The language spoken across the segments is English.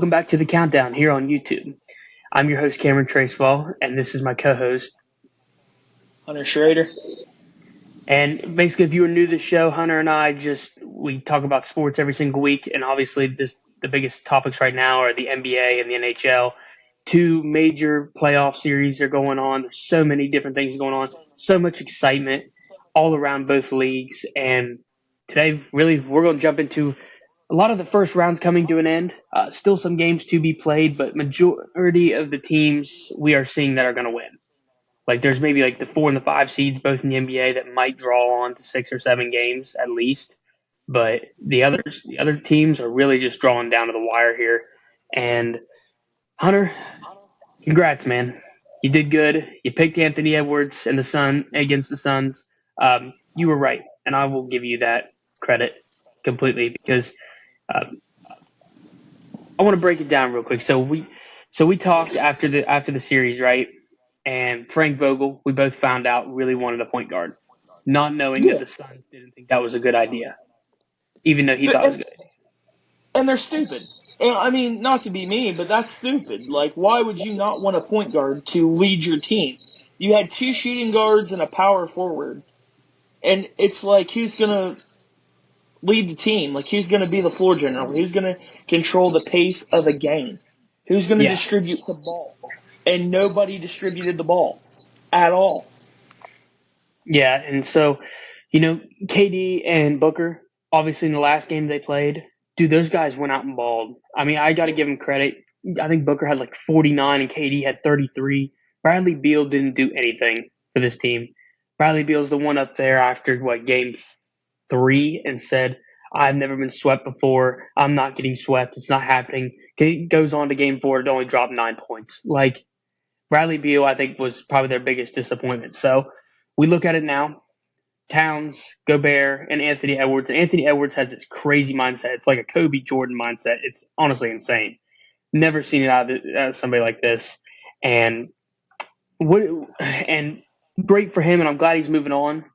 Welcome back to the Countdown here on YouTube. I'm your host, Cameron Tracewell, and this is my co-host, Hunter Schrader. And basically, if you were new to the show, Hunter and I we talk about sports every single week, and obviously the biggest topics right now are the NBA and the NHL. Two major playoff series are going on. There's so many different things going on, so much excitement all around both leagues. And today, really, we're going to jump into a lot of the first rounds coming to an end. Still some games to be played, but majority of the teams we are seeing that are going to win. Like there's maybe like the 4 and the 5 seeds both in the NBA that might draw on to 6 or 7 games at least. But the other teams are really just drawing down to the wire here. And Hunter, congrats, man. You did good. You picked Anthony Edwards and the Sun against the Suns. You were right, and I will give you that credit completely because I want to break it down real quick. So we talked after the series, right? And Frank Vogel, we both found out, really wanted a point guard, not knowing that the Suns didn't think that was a good idea, even though he thought it was good. And they're stupid. I mean, not to be mean, but that's stupid. Like, why would you not want a point guard to lead your team? You had 2 shooting guards and a power forward. And it's like, who's going to lead the team? Like, who's going to be the floor general? Who's going to control the pace of a game? Who's going to distribute the ball? And nobody distributed the ball at all. Yeah, and so, KD and Booker, obviously in the last game they played, dude, those guys went out and balled. I mean, I got to give them credit. I think Booker had like 49 and KD had 33. Bradley Beal didn't do anything for this team. Bradley Beal's the one up there after, game 3 and said, I've never been swept before. I'm not getting swept. It's not happening. He goes on to game 4 to only drop 9 points. Like, Bradley Beal, I think, was probably their biggest disappointment. So we look at it now. Towns, Gobert, and Anthony Edwards. And Anthony Edwards has this crazy mindset. It's like a Kobe Jordan mindset. It's honestly insane. Never seen it out of somebody like this. And great for him, and I'm glad he's moving on.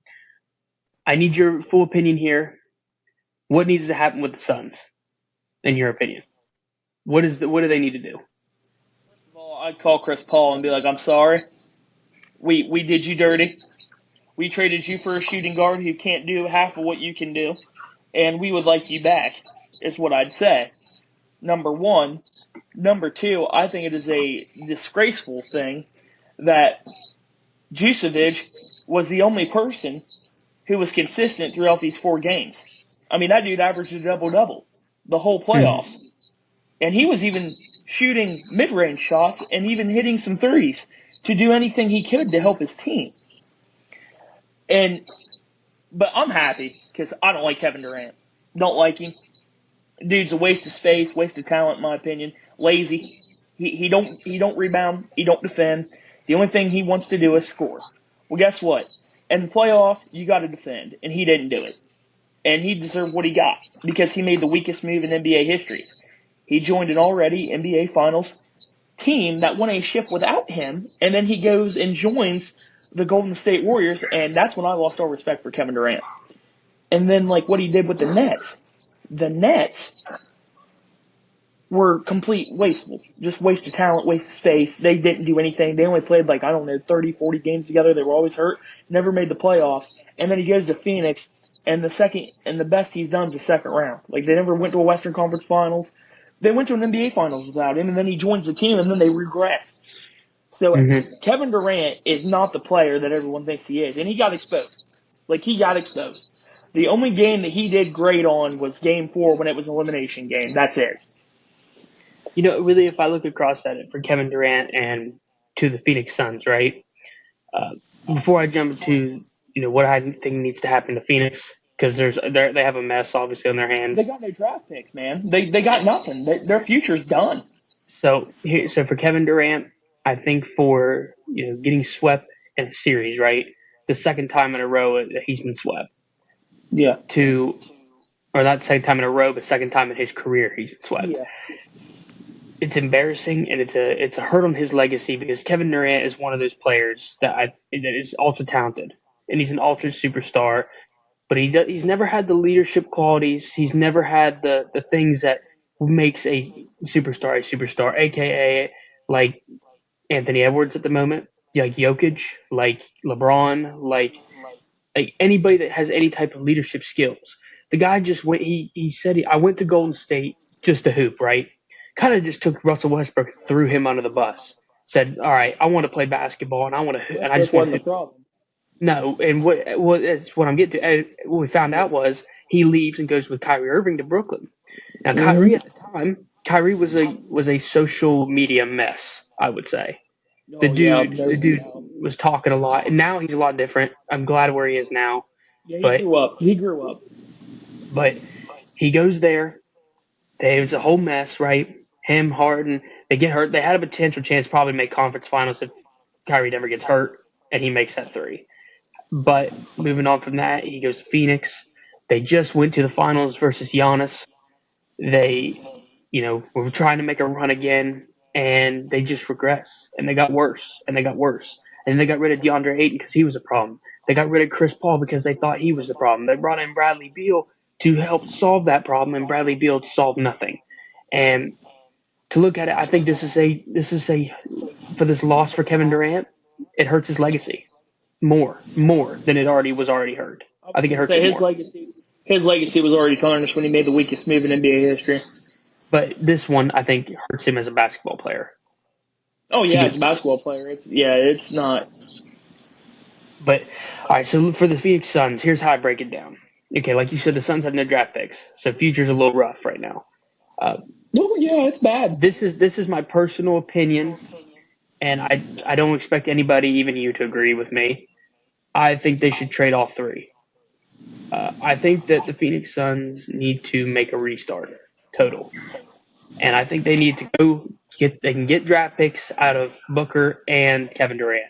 I need your full opinion here. What needs to happen with the Suns, in your opinion? What do they need to do? I'd call Chris Paul and be like, I'm sorry. We did you dirty. We traded you for a shooting guard who can't do half of what you can do, and we would like you back, is what I'd say. Number one. Number two, I think it is a disgraceful thing that Vucevic was the only person who was consistent throughout these 4 games. I mean, that dude averaged a double-double the whole playoffs. And he was even shooting mid-range shots and even hitting some threes to do anything he could to help his team. But I'm happy because I don't like Kevin Durant. Don't like him. Dude's a waste of space, waste of talent, in my opinion. Lazy. He don't rebound. He don't defend. The only thing he wants to do is score. Well, guess what? In the playoff, you got to defend, and he didn't do it. And he deserved what he got because he made the weakest move in NBA history. He joined an already NBA Finals team that won a ship without him, and then he goes and joins the Golden State Warriors, and that's when I lost all respect for Kevin Durant. And then, what he did with the Nets were complete wasteful. Just waste of talent, waste of space. They didn't do anything. They only played 30, 40 games together. They were always hurt. Never made the playoffs. And then he goes to Phoenix, and the best he's done is the second round. They never went to a Western Conference Finals. They went to an NBA Finals without him, and then he joins the team, and then they regress. So Kevin Durant is not the player that everyone thinks he is, and he got exposed. He got exposed. The only game that he did great on was Game 4 when it was an elimination game. That's it. Really, if I look across at it for Kevin Durant and to the Phoenix Suns, right? Before I jump into what I think needs to happen to Phoenix, because they have a mess obviously on their hands. They got no draft picks, man. They got nothing. Their future's done. So for Kevin Durant, I think for getting swept in a series, right? The second time in a row that he's been swept. Yeah. Or not second time in a row, but second time in his career he's been swept. Yeah. It's embarrassing, and it's a hurt on his legacy because Kevin Durant is one of those players that is ultra talented, and he's an ultra superstar, but he's never had the leadership qualities. He's never had the things that makes a superstar, aka like Anthony Edwards at the moment, like Jokic, like LeBron, like anybody that has any type of leadership skills. The guy just went. He said I went to Golden State just to hoop, right? Kind of just took Russell Westbrook, threw him under the bus. Said, "All right, I want to play basketball, and I want to, and I Westbrook just want wasn't to." the problem. No, and what that's what I'm getting to. What we found out was he leaves and goes with Kyrie Irving to Brooklyn. Now, Kyrie at the time, Kyrie was a social media mess, I would say. The Oh yeah, dude, no the dude doubt. was talking a lot, and now he's a lot different. I'm glad where he is now, Yeah, he but grew up. He grew up. but he goes there. It was a whole mess, right? Him, Harden, they get hurt. They had a potential chance probably to make conference finals if Kyrie never gets hurt and he makes that three. But moving on from that, he goes to Phoenix. They just went to the finals versus Giannis. They, were trying to make a run again, and they just regress. And they got worse, and they got worse. And they got rid of DeAndre Ayton because he was a problem. They got rid of Chris Paul because they thought he was the problem. They brought in Bradley Beal to help solve that problem, and Bradley Beal solved nothing. And to look at it, I think this is a for this loss for Kevin Durant, it hurts his legacy more than it already hurt. I was I think it gonna hurts say it more. his legacy was already tarnished when he made the weakest move in NBA history. But this one, I think, hurts him as a basketball player. Oh To yeah, get, as a basketball player, it's not. but all right. So for the Phoenix Suns, here's how I break it down. Okay, like you said, the Suns have no draft picks, so future's a little rough right now. Uh, Oh yeah, it's bad. this is my personal opinion, and I don't expect anybody, even you, to agree with me. I think they should trade all three. I think that the Phoenix Suns need to make a restart total, and I think they need to go get they can get draft picks out of Booker and Kevin Durant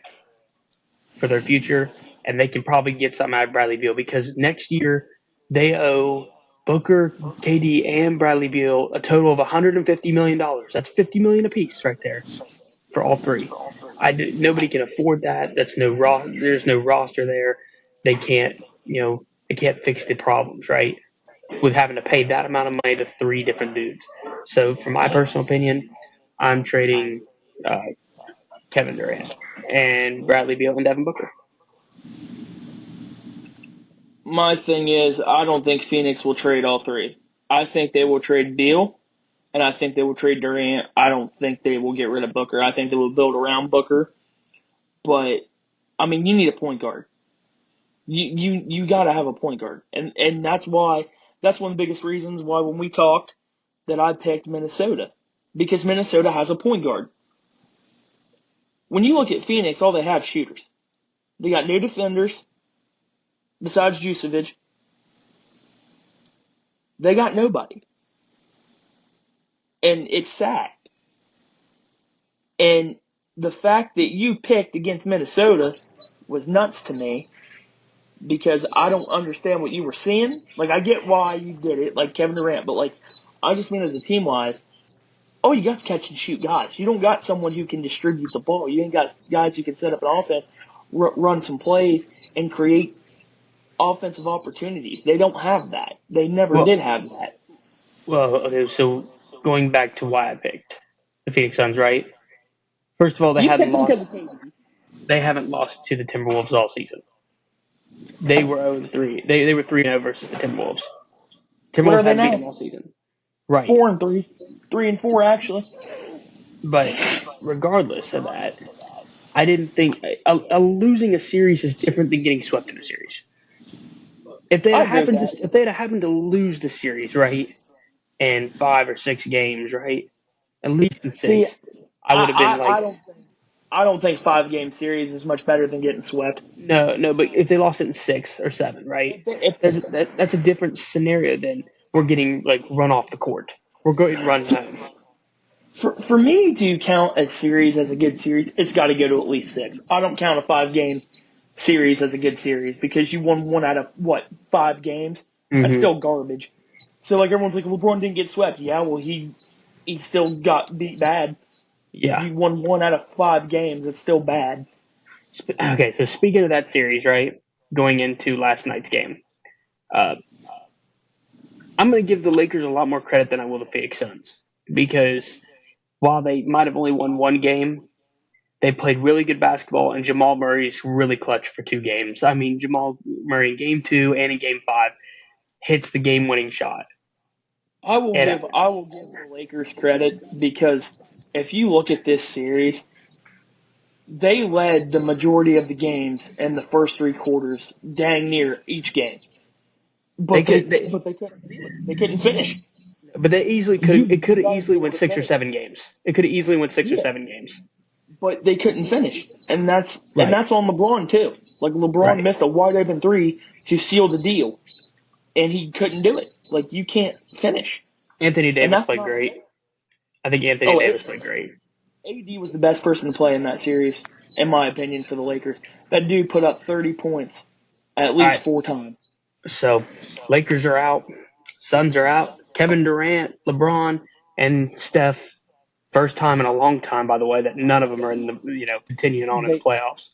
for their future, and they can probably get something out of Bradley Beal because next year they owe Booker, KD, and Bradley Beal a total of $150 million. That's $50 million apiece right there for all three. Nobody can afford that. There's no roster there. They can't they can't fix the problems right with having to pay that amount of money to three different dudes. So, for my personal opinion, I'm trading Kevin Durant and Bradley Beal and Devin Booker. My thing is, I don't think Phoenix will trade all three. I think they will trade Beal, and I think they will trade Durant. I don't think they will get rid of Booker. I think they will build around Booker. But I mean, you need a point guard. You got to have a point guard, and that's one of the biggest reasons why when we talked that I picked Minnesota because Minnesota has a point guard. When you look at Phoenix, all they have shooters. They got no defenders besides Jucevic. They got nobody, and it's sad. And the fact that you picked against Minnesota was nuts to me because I don't understand what you were seeing. Like, I get why you did it, like Kevin Durant, but like, I just mean as a team wise, you got to catch and shoot guys. You don't got someone who can distribute the ball. You ain't got guys who can set up an offense, run some plays, and create offensive opportunities. They don't have that. They never Well, did have that. okay. So going back to why I picked the Phoenix Suns, right? First of all, You picked them because of KD. they haven't lost to the Timberwolves all season. They were 0-3. They were 3-0 versus the Timberwolves. What are Timberwolves they hadn't beat now? them all season. Right. 4-3, 3-4 actually. But regardless of that, I didn't think losing a series is different than getting swept in a series. If they I had agree with happened to that. if they had happened to lose the series, right, in 5 or 6 games, right, at least in See, six, I would have been like, I don't think 5 game series is much better than getting swept. no, no. But if they lost it in 6 or 7, right, that's a different scenario than we're getting like run off the court. We're going run home. For me to count a series as a good series, it's got to go to at least 6. I don't count a 5 game series as a good series because you won one out of 5 games. That's Mm-hmm. still garbage. So like everyone's like LeBron didn't get swept. Yeah, well he still got beat bad. Yeah. You won one out of 5 games. It's still bad. Okay. So speaking of that series, right, going into last night's game, uh, I'm going to give the Lakers a lot more credit than I will the Phoenix Suns because while they might have only won one game, they played really good basketball, and Jamal Murray's really clutch for 2 games. I mean, Jamal Murray in game 2 and in game 5 hits the game-winning shot. And I will give the Lakers credit because if you look at this series, they led the majority of the games in the first 3 quarters, dang near each game. they But could, they couldn't do it. They couldn't finish. but they easily could. It could You have got to be easily able went to 6 or 7 games. It could have easily went six or yeah, seven games. but they couldn't finish, and Right. that's on LeBron too. Like LeBron Right. missed a wide open three to seal the deal, and he couldn't do it. Like you can't finish, Anthony and Davis that's played not. great. I think Anthony Oh, Davis played great. AD was the best person to play in that series, in my opinion, for the Lakers. That dude put up 30 points at All least right. 4 times. So Lakers are out. Suns are out. Kevin Durant, LeBron, and Steph. First time in a long time, by the way, that none of them are in the continuing on in the They playoffs.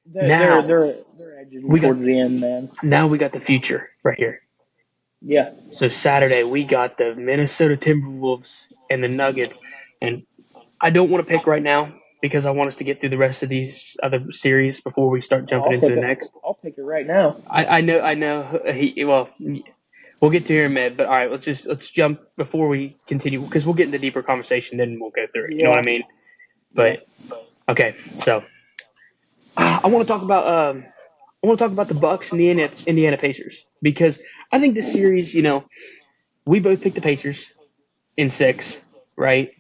they're Now they're they're edging we got towards the end, man. the future right here. Yeah. So Saturday we got the Minnesota Timberwolves and the Nuggets, and I don't want to pick right now because I want us to get through the rest of these other series before we start Oh, jumping into the next. I'll pick it right now. I know. Well, we'll get to here in a minute, but all right, let's jump before we continue because we'll get into deeper conversation, then we'll go through it. You know what I Yeah. mean? Yeah. But okay, so I want to talk about the Bucks and the Indiana Pacers because I think this series, we both picked the Pacers in 6, right?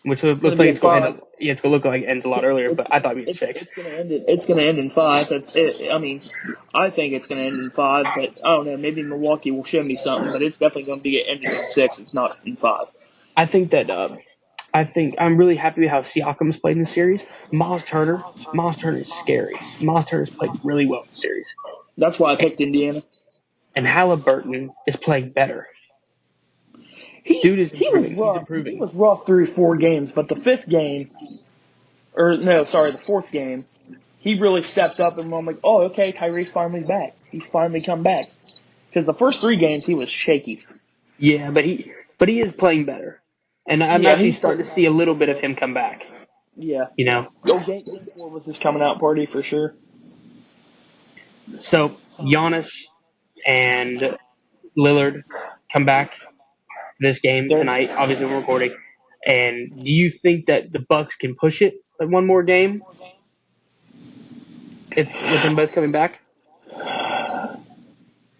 Which It's gonna looks be like in it's going to five. end. Yeah, it's going to look like it ends a lot earlier, but I thought it'd be in 6. It's gonna end in five. I mean, I think it's gonna end in five, but I don't know. Maybe Milwaukee will show me something, but it's definitely gonna be ended in six. It's not in five. I think that I think I'm really happy with how Siakam's played in the series. Miles Turner is scary. Miles Turner's played really well in the series, That's why I picked Indiana. and Halliburton is playing better. Dude is He was improving. He's rough. He improving. was rough through 4 games, but the fifth game, or no, sorry, the fourth game, he really stepped up, and I'm like, oh, okay, Tyrese finally back. He's finally come back. Because the first 3 games he was shaky. Yeah, but he is playing better, and I'm Yeah, actually he's starting to see a little bit of him come back. yeah. You know, Oh, game 4 was his coming out party for sure. so Giannis and Lillard come back this game They're tonight. Obviously, we're recording. And do you think that the Bucks can push it one more game if with them both coming back?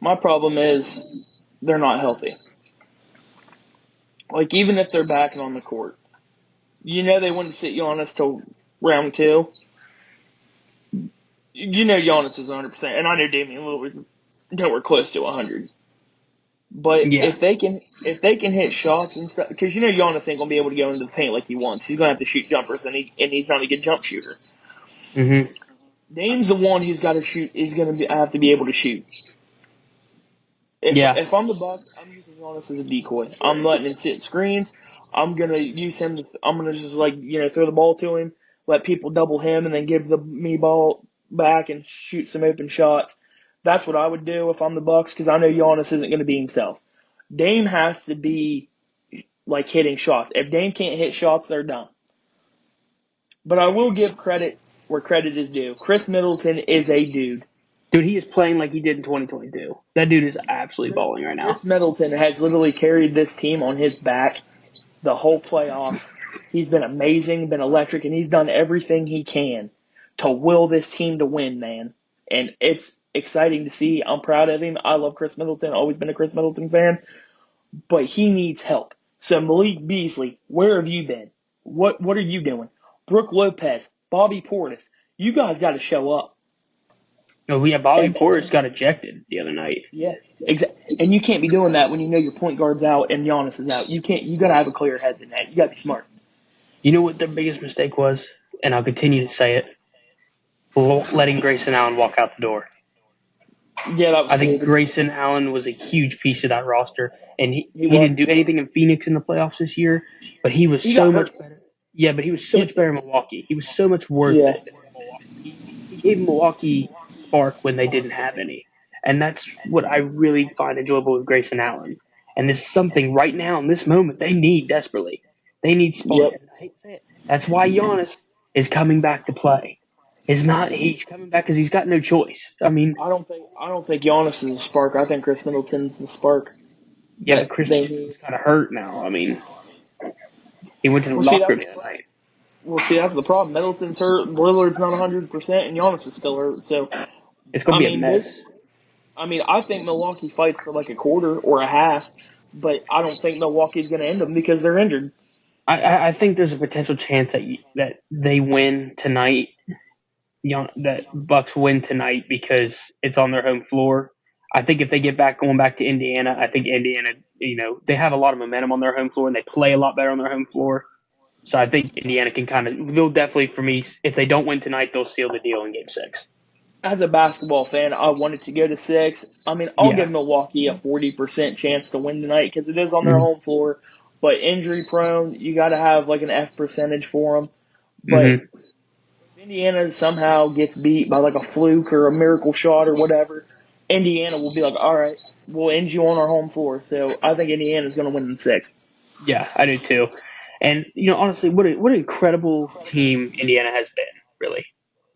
My problem is they're not healthy. Like even if they're back and on the court, they wouldn't sit Giannis till round 2. Giannis is 100%, and I know Damian Lillard nowhere close to 100. But Yeah. if they can hit shots and stuff, because Giannis ain't gonna be able to go into the paint like he wants. He's gonna have to shoot jumpers, and he's not a good jump shooter. Mm-hmm. Dame's the one who's got to shoot. He's gonna have to be able to shoot. Yeah. If I'm the Bucks, I'm using Giannis as a decoy. I'm letting him sit screens. I'm gonna use him. I'm gonna just throw the ball to him, let people double him, and then give me ball back and shoot some open shots. That's what I would do if I'm the Bucks because I know Giannis isn't gonna be himself. Dame has to be like hitting shots. If Dame can't hit shots, they're done. But I will give credit where credit is due. Chris Middleton is a dude. Dude, he is playing like he did in 2022. That dude is absolutely balling right now. Chris Middleton has literally carried this team on his back the whole playoffs. He's been amazing, been electric, and he's done everything he can to will this team to win, man. And it's exciting to see. I'm proud of him. I love Chris Middleton. Always been a Chris Middleton fan. But he needs help. So Malik Beasley, where have you been? What are you doing? Brooke Lopez, Bobby Portis, you guys got to show up. Oh, yeah, Bobby And Portis got ejected the other night. yeah, exactly. And you can't be doing that when you know your point guard's out and Giannis is out. You can't. You got to have a clear head in that. You got to be smart. You know what their biggest mistake was? And I'll continue to say it. Letting Grayson Allen walk out the door. Yeah, that was I think stupid. Grayson Allen was a huge piece of that roster, and he He didn't was. do anything in Phoenix in the playoffs this year, but he was He so got much hurt. better. Yeah, but he was so much better in Milwaukee. He was so much worth Yeah. it in Milwaukee. He gave Milwaukee spark when they didn't have any, and that's what I really find enjoyable with Grayson Allen. And this is something right now in this moment they need desperately. They need spark. Yep. And I hate to say it. That's why Giannis is coming back to play. He's coming back because he's got no choice. I mean, I don't think Giannis is the spark. I think Chris Middleton's the spark yeah, but that Chris they need. Middleton's kind of hurt now. I mean, he went to the Well, see, locker room that's the other night. that's the problem. Middleton's hurt, Lillard's not 100%, and Giannis is still hurt. So, It's going I to be a mean, mess. I think Milwaukee fights for like a quarter or a half, but I don't think Milwaukee's going to end them because they're injured. I think there's a potential chance that they win tonight. That Bucks win tonight because it's on their home floor. I think if they get going back to Indiana, I think Indiana, they have a lot of momentum on their home floor and they play a lot better on their home floor. So I think Indiana can they'll definitely, for me, if they don't win tonight, they'll seal the deal in Game 6. As a basketball fan, I want it to go to 6. I mean, I'll Yeah. give Milwaukee a 40% chance to win tonight because it is on their Mm-hmm. home floor. But injury prone, you got to have like an F percentage for them. But Mm-hmm. if Indiana somehow gets beat by like a fluke or a miracle shot or whatever, Indiana will be like, all right, we'll end you on our home floor. So I think Indiana's going to win in 6. Yeah, I do too. And honestly, what an incredible team Indiana has been. Really,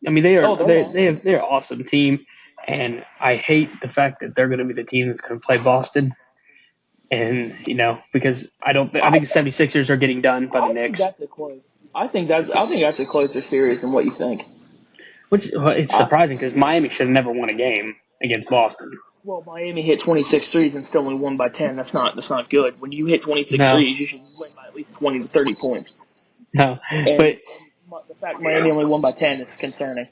I mean, Oh, they're an awesome team, and I hate the fact that they're going to be the team that's going to play Boston. And because I think the 76ers are getting done by the I think Knicks, that's a close. I think that's a closer series than what you think. which it's I, surprising because Miami should have never won a game against Boston. Well, Miami hit 26 threes and still only won by 10. That's not good. When you hit 26 No, threes, you should win by at least 20 to 30 points. no, And but the fact Miami only won by 10 is concerning.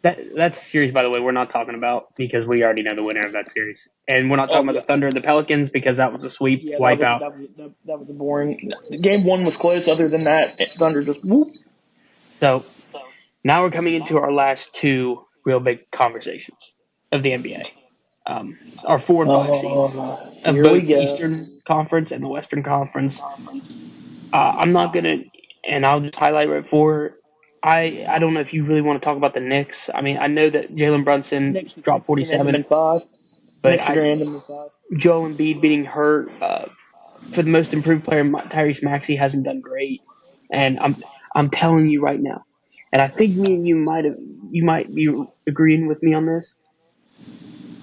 that's a series, by the way, we're not talking about because we already know the winner of that series, and we're not Oh talking about yeah, the Thunder and the Pelicans because that was a sweep yeah. wipeout. That was a boring. Game 1 was close. Other than that, Thunder just whoop. So now we're coming into our last two real big conversations of the NBA. Our 4 and 5 seeds of Here we both go. Eastern Conference and the Western Conference. I'm not gonna, and I'll just highlight right before. I don't know if you really want to talk about the Knicks. I mean, I know that Jalen Brunson Knicks dropped are gonna end them 47, in 5. but Knicks are gonna end them in 5. Joe Embiid being hurt for the most improved player, Tyrese Maxey hasn't done great, and I'm telling you right now, and I think me and you might be agreeing with me on this.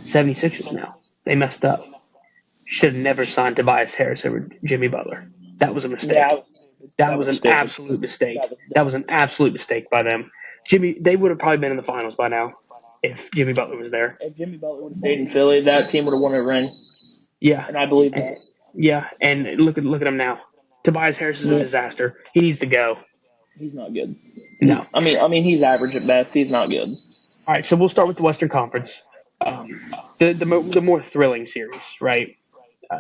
76ers now, they messed up. Should have never signed Tobias Harris over Jimmy Butler. That was a mistake. That was an absolute mistake. That was an absolute mistake by them. They would have probably been in the finals by now if Jimmy Butler was there. If Jimmy Butler would have stayed in Philly, that team would have won a ring. Yeah, And I believe that. yeah, and look at him now. Tobias Harris is a disaster. He needs to go. He's not good. No. I mean, he's average at best. He's not good. All right, so we'll start with the Western Conference. The more thrilling series, right?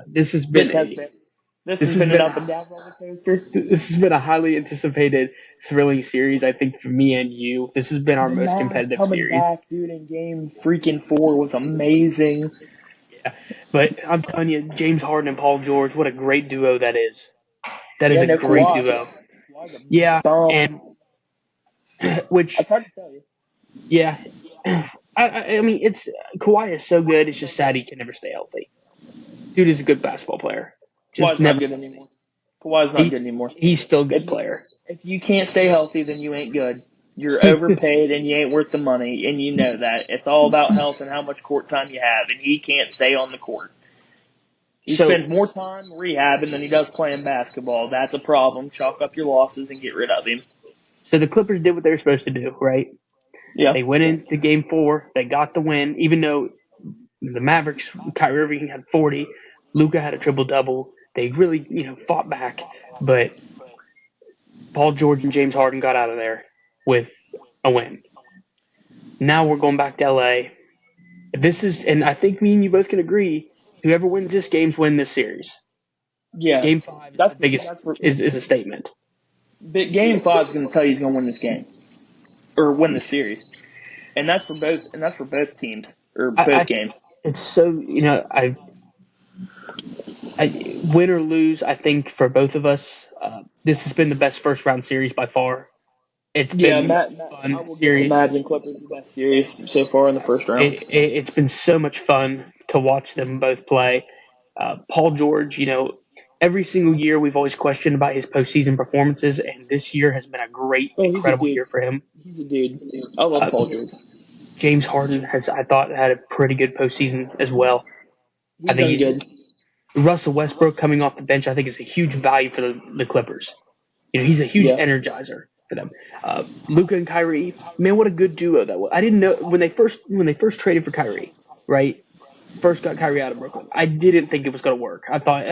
This has been an up and down roller coaster. This has been a highly anticipated, thrilling series. I think for me and you, this has been our most competitive series. Back, dude, in game freaking 4 was amazing. Yeah, but I'm telling you, James Harden and Paul George, what a great duo that is. That is a great duo. Yeah, and which it's hard to tell you. Yeah, I mean, Kawhi is so good. It's just sad he can never stay healthy. Dude is a good basketball player. Kawhi's not good anymore. Kawhi's not good anymore. He's still a good player. If you can't stay healthy, then you ain't good. You're overpaid and you ain't worth the money, and you know that. It's all about health and how much court time you have, and he can't stay on the court. He spends more time rehabbing than he does playing basketball. That's a problem. Chalk up your losses and get rid of him. So the Clippers did what they were supposed to do, right? Yeah. They went into game 4. They got the win, even though the Mavericks, Kyrie Irving had 40. Luka had a triple-double. They really, fought back. But Paul George and James Harden got out of there with a win. Now we're going back to L.A. And I think me and you both can agree, whoever wins this game's win this series. Yeah. Game 5 is a statement. But game 5 is going to tell you he's going to win this game. Or win the series. And that's for both teams. Or both games. It's so, win or lose, I think for both of us, this has been the best first round series by far. It's been a fun series. Mavs and Clippers the best series so far in the first round. It's been so much fun to watch them both play. Paul George, every single year we've always questioned about his postseason performances, and this year has been a great, Oh, he's a incredible dude. year for him. He's a dude. I love Uh, Paul George. James Harden has, I thought, had a pretty good postseason as well. I He's think done good. Russell Westbrook coming off the bench, I think, is a huge value for the Clippers. He's a huge Yeah. energizer for them. Luka and Kyrie, man, what a good duo that was. I didn't know when they first traded for Kyrie, right? First got Kyrie out of Brooklyn. I didn't think it was going to work. I thought,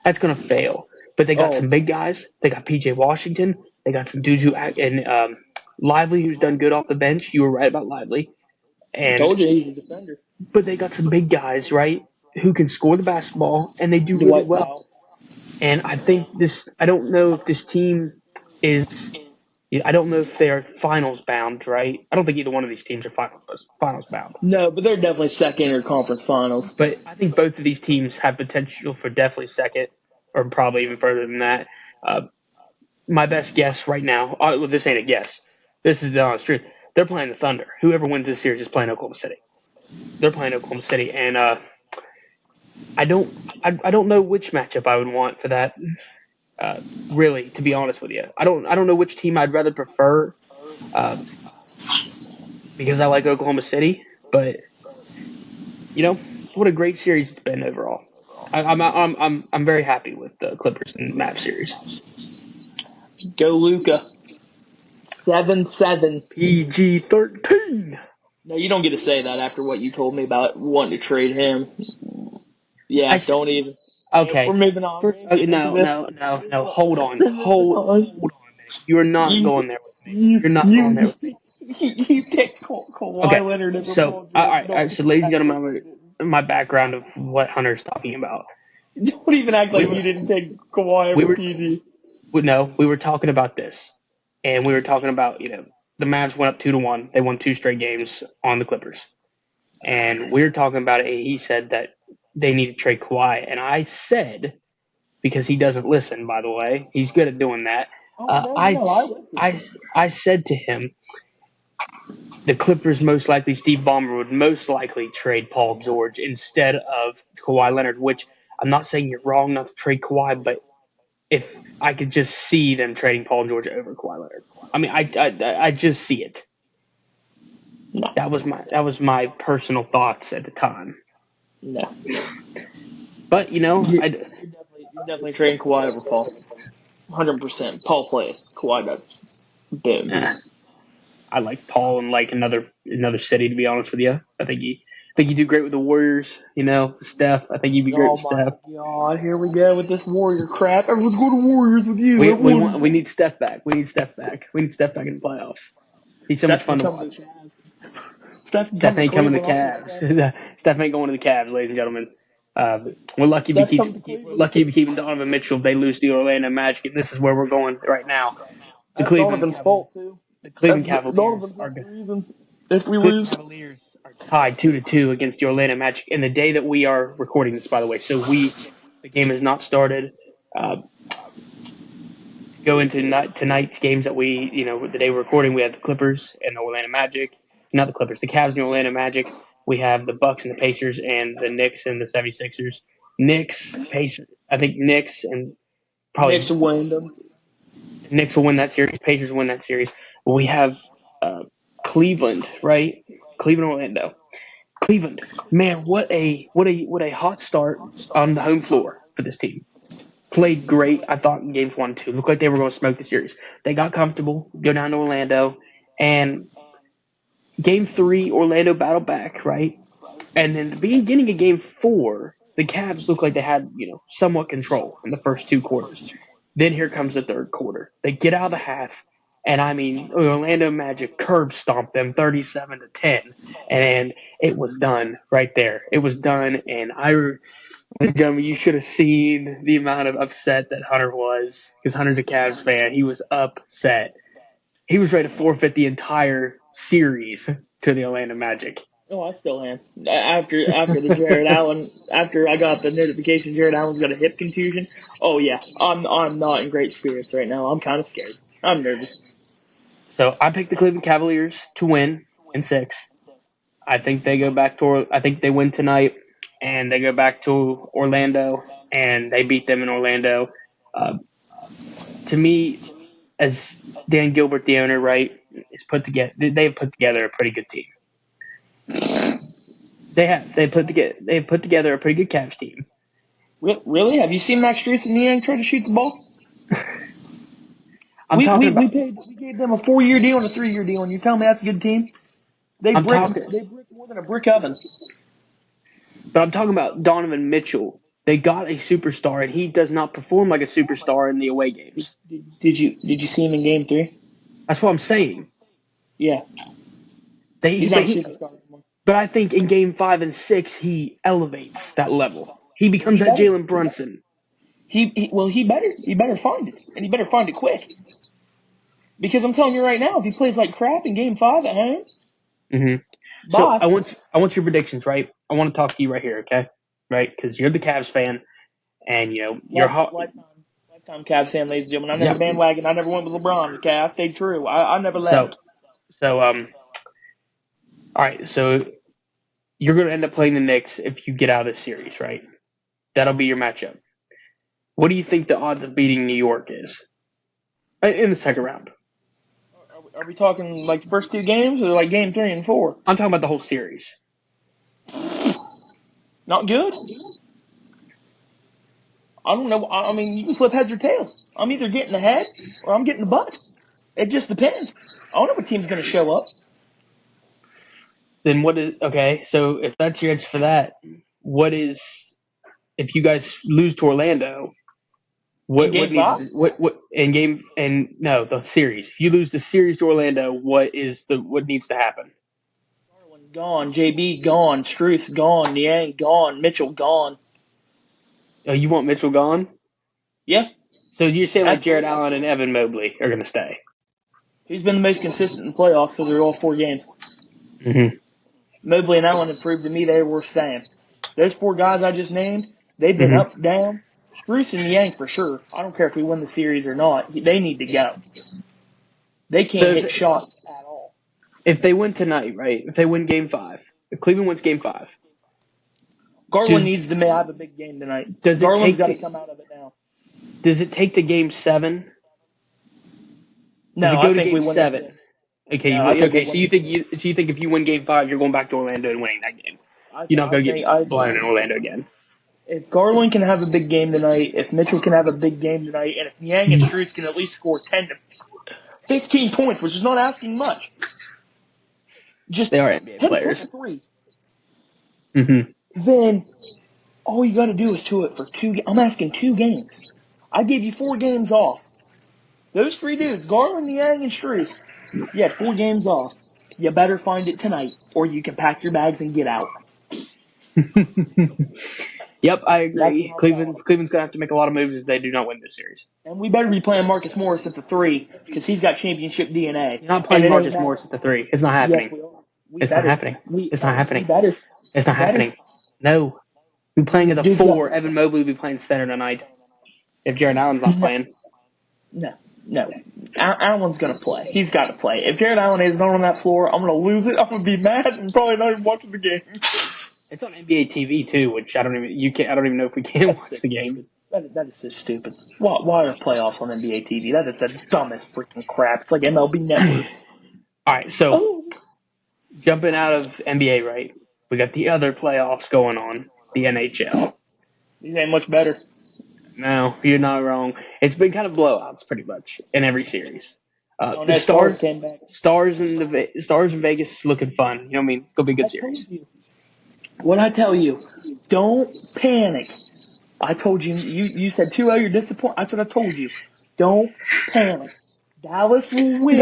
that's going to fail. But they got some big guys. They got PJ Washington. They got some dudes and Lively, who's done good off the bench. You were right about Lively. I told you he's a defender. But they got some big guys, right, who can score the basketball, and they do really Dwight well. Powell. And I think I don't know if this team is, I don't know if they're finals bound, right? I don't think either one of these teams are finals bound. No, but they're definitely second or conference finals. But I think both of these teams have potential for definitely second, or probably even further than that. My best guess right now, well, this ain't a guess. This is the honest truth. They're playing the Thunder. Whoever wins this series is playing Oklahoma City. They're playing Oklahoma City, and I don't know which matchup I would want for that. Really, to be honest with you, I don't know which team I'd rather prefer, because I like Oklahoma City. But what a great series it's been overall. I'm very happy with the Clippers and Mavs series. Go Luka. 7-7. PG-13. No, you don't get to say that after what you told me about wanting to trade him. Yeah, don't even. Okay. We're moving on. First, no. Hold on. Hold on. You're not going there with me. You're not going there with me. You picked Kawhi Leonard over So, Paul George. all right. So, ladies and gentlemen, my background of what Hunter's talking about. Don't even act like you didn't pick Kawhi over PG. No, we were talking about this, and we were talking about the Mavs went up 2-1. They won 2 straight games on the Clippers, and we were talking about it. He said that they need to trade Kawhi, and I said, because he doesn't listen, by the way, he's good at doing that. I said to him, the Clippers Steve Ballmer would most likely trade Paul George instead of Kawhi Leonard, which I'm not saying you're wrong not to trade Kawhi, but if I could just see them trading Paul George over Kawhi Leonard. I mean, I just see it. No. That was my personal thoughts at the time. No. But you're definitely trading Kawhi over Paul. 100%. Paul plays. Kawhi does. Boom. I like Paul in like another city, to be honest with you. I think you do great with the Warriors, Steph. I think you'd be great with Steph. Oh my God, here we go with this Warrior crap. Everyone's going to Warriors with you. We need Steph back. We need Steph back in the playoffs. He's so much fun to watch. Steph ain't coming to the Cavs. Steph ain't going to the Cavs, ladies and gentlemen. We're lucky if we keep Donovan Mitchell. They lose the Orlando Magic, and this is where we're going right now. The Donovan's fault too. The Cleveland Cavaliers are tied 2-2 against the Orlando Magic. And the day that we are recording this, by the way, the game has not started. To go into tonight's games that the day we're recording, we have the Clippers and the Orlando Magic. Not the Clippers, the Cavs and the Orlando Magic. We have the Bucks and the Pacers and the Knicks and the 76ers. Pacers. I think Knicks and probably Knicks will win them. Knicks will win that series. Pacers will win that series. We have Cleveland, right? Cleveland, Orlando. Cleveland, man, what a hot start on the home floor for this team. Played great, I thought, in games 1 and 2. Looked like they were going to smoke the series. They got comfortable, go down to Orlando, and game 3, Orlando battled back, right? And then the beginning of game 4, the Cavs looked like they had, somewhat control in the first 2 quarters. Then here comes the third quarter. They get out of the half, and I mean, Orlando Magic curb stomped them 37-10, and it was done right there. It was done, and ladies and gentlemen, you should have seen the amount of upset that Hunter was, because Hunter's a Cavs fan. He was upset. He was ready to forfeit the entire series to the Orlando Magic. Oh, I still am. After the Jared Allen, after I got the notification Jared Allen's got a hip contusion. Oh yeah, I'm not in great spirits right now. I'm kind of scared. I'm nervous. So I picked the Cleveland Cavaliers to win in 6. I think they go back to. I think they win tonight. and they go back to Orlando, and they beat them in Orlando. Uh, to me, as Dan Gilbert, the owner, right, is put together. They've put together a pretty good team. They put together a pretty good Cavs team. Really? Have you seen Max Strus and Niang try to shoot the ball? We gave them a 4-year deal and a 3-year deal, and you tell me that's a good team? They brick more than a brick oven. But I'm talking about Donovan Mitchell. They got a superstar, and he does not perform like a superstar in the away games. Did you see him in Game 3? That's what I'm saying. Yeah. He's not a superstar anymore. But I think in Game 5 and 6, he elevates that level. He becomes that Jalen Brunson. He better find it, and he better find it quick. Because I'm telling you right now, if he plays like crap in Game 5 at home, so I want your predictions, right? I want to talk to you right here, okay? Right, because you're the Cavs fan, and you're lifetime Cavs fan, ladies and gentlemen. I never bandwagon. I never went with LeBron. Okay, I stayed true. I never left. All right. So you're going to end up playing the Knicks if you get out of this series, right? That'll be your matchup. What do you think the odds of beating New York is in the second round? Are we talking like the first 2 games or like Game 3 and 4? I'm talking about the whole series. Not good. I don't know. I mean, you can flip heads or tails. I'm either getting the head or I'm getting the butt. It just depends. I don't know what team's going to show up. Then okay? So if that's your answer for that, what is if you guys lose to Orlando? The series. If you lose the series to Orlando, what needs to happen? Garland gone, JB gone, Struth gone, Niang gone, Mitchell gone. Oh, you want Mitchell gone? Yeah. So you're saying like Jared Allen and Evan Mobley are going to stay? He's been the most consistent in playoffs because they're all 4 games. Mobley and Allen have proved to me they were staying. Those 4 guys I just named, they've been up, down. Struth and Niang for sure. I don't care if we win the series or not. They need to go. They can't hit shots at all. If they win tonight, right? If they win Game 5, if Cleveland wins Game 5, Garland needs to have a big game tonight. Garland's got to come out of it now. Does it take to Game 7? No, I think we win 7. Okay. So you think if you win Game 5, you're going back to Orlando and winning that game? You're not going to get blown in Orlando again. If Garland can have a big game tonight, if Mitchell can have a big game tonight, and if Niang and Struth can at least score 10 to 15 points, which is not asking much, just they are NBA players. 3. Then all you got to do is do it for 2. I'm asking 2 games. I gave you 4 games off. Those 3 dudes, Garland, Niang, and Struth, you had 4 games off. You better find it tonight, or you can pack your bags and get out. Yep, I agree. Cleveland's going to have to make a lot of moves if they do not win this series. And we better be playing Marcus Morris at the 3 because he's got championship DNA. You're not playing Marcus Morris at the 3. It's not happening. Yes, It's not happening. It's not happening. It's not happening. No. We're playing at the 4. Evan Mobley will be playing center tonight if Jared Allen's not playing. No. Allen's going to play. He's got to play. If Jared Allen is not on that floor, I'm going to lose it. I'm going to be mad and probably not even watching the game. It's on NBA TV too, which I don't even know if we can watch the game. That is so stupid. Why are playoffs on NBA TV? That is the dumbest freaking crap. It's like MLB Network. All right, so jumping out of NBA, right? We got the other playoffs going on, the NHL. These ain't much better. No, you're not wrong. It's been kind of blowouts pretty much in every series. The Stars in Vegas is looking fun. You know what I mean? It's gonna be a good series. What I tell you, don't panic. I told you, you said 2-0, you're disappointed. I said I told you, don't panic. Dallas will win.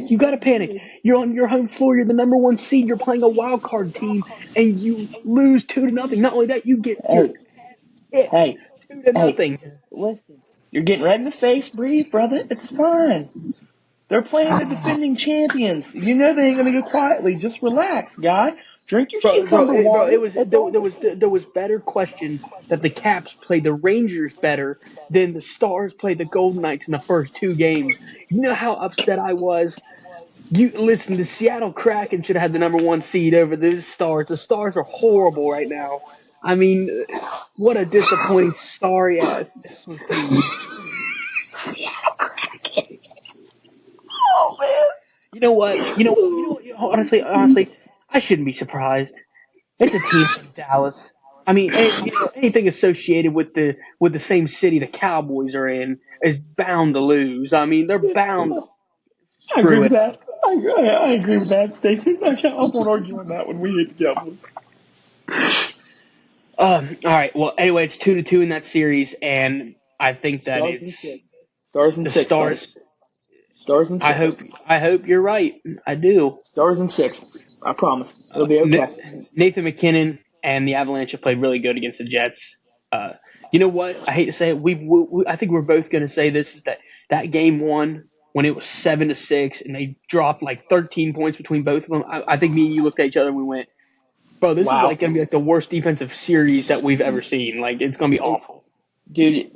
You gotta panic. You're on your home floor, you're the number 1 seed, you're playing a wild card team, and you lose 2-0. Not only that, you get 2-0. Listen, you're getting red in the face, breathe, brother. It's fine. They're playing the defending champions. You know they ain't gonna go quietly. Just relax, guy. Drink your cucumber water. There was better questions that the Caps played the Rangers better than the Stars played the Golden Knights in the first 2 games. You know how upset I was? Listen, the Seattle Kraken should have had the number 1 seed over the Stars. The Stars are horrible right now. I mean, what a disappointing, sorry ass team. Oh man. You know what? Honestly, I shouldn't be surprised. It's a team from Dallas. I mean, anything associated with the same city the Cowboys are in is bound to lose. I mean, they're bound to I agree screw with it that. up. I agree with that statement. I won't argue on that one. We hate the Cowboys. All right. Well, anyway, it's 2-2 in that series, and I think that Stars and it's six. Stars and the six, buddy. Stars. Stars and I hope six. I hope you're right. I do. Stars and six. I promise. It'll be okay. Nathan McKinnon and the Avalanche have played really good against the Jets. Uh, you know what? I hate to say it. I think we're both going to say this is that game one when it was 7-6 and they dropped like 13 points between both of them. I think me and you looked at each other and we went, "Bro, this is Wow. like going to be like the worst defensive series that we've ever seen. Like it's going to be awful." Dude,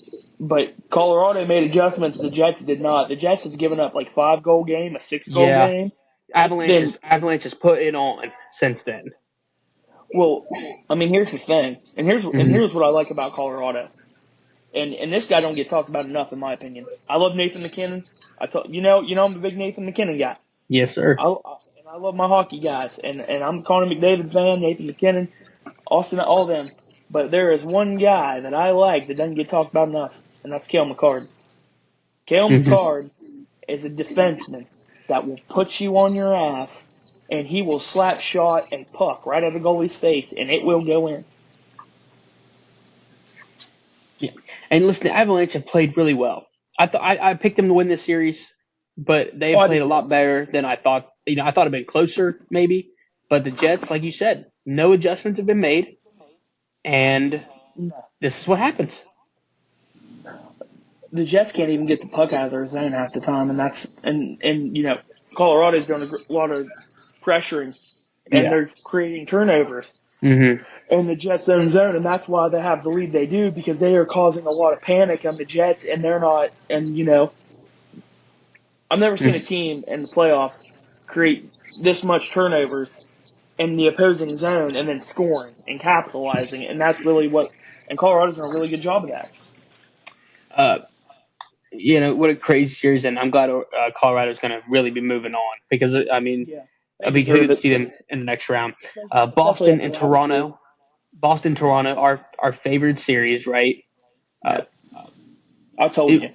but Colorado made adjustments. The Jets did not. The Jets have given up like 5-goal game, a 6-goal Yeah, game. It's been Avalanche has put it on since then. well. I mean, here's the thing, and here's what I like about Colorado. And this guy don't get talked about enough, in my opinion. I love Nathan McKinnon. I'm a big Nathan McKinnon guy. Yes, sir. And I love my hockey guys, and I'm a Connor McDavid fan, Nathan McKinnon, Austin, all them. But there is one guy that I like that doesn't get talked about enough, and that's Cale McCord. Cale McCord is a defenseman that will put you on your ass, and he will slap shot a puck right at the goalie's face, and it will go in. Yeah. And listen, the Avalanche have played really well. I picked them to win this series, but they have played a lot better than I thought. I thought it'd been closer maybe, but the Jets, like you said, no adjustments have been made, and this is what happens. The Jets can't even get the puck out of their zone half the time, and Colorado's doing a lot of pressuring, and they're creating turnovers. Mm-hmm. In the Jets' own zone, and that's why they have the lead they do, because they are causing a lot of panic on the Jets, and they're not. And I've never seen a team in the playoffs create this much turnovers in the opposing zone and then scoring and capitalizing, and that's really and Colorado's done a really good job of that. What a crazy series, and I'm glad Colorado's going to really be moving on because I mean, I'd be excited to see them in the next round. Boston and Toronto. Boston, Toronto, our favorite series, right? I told you.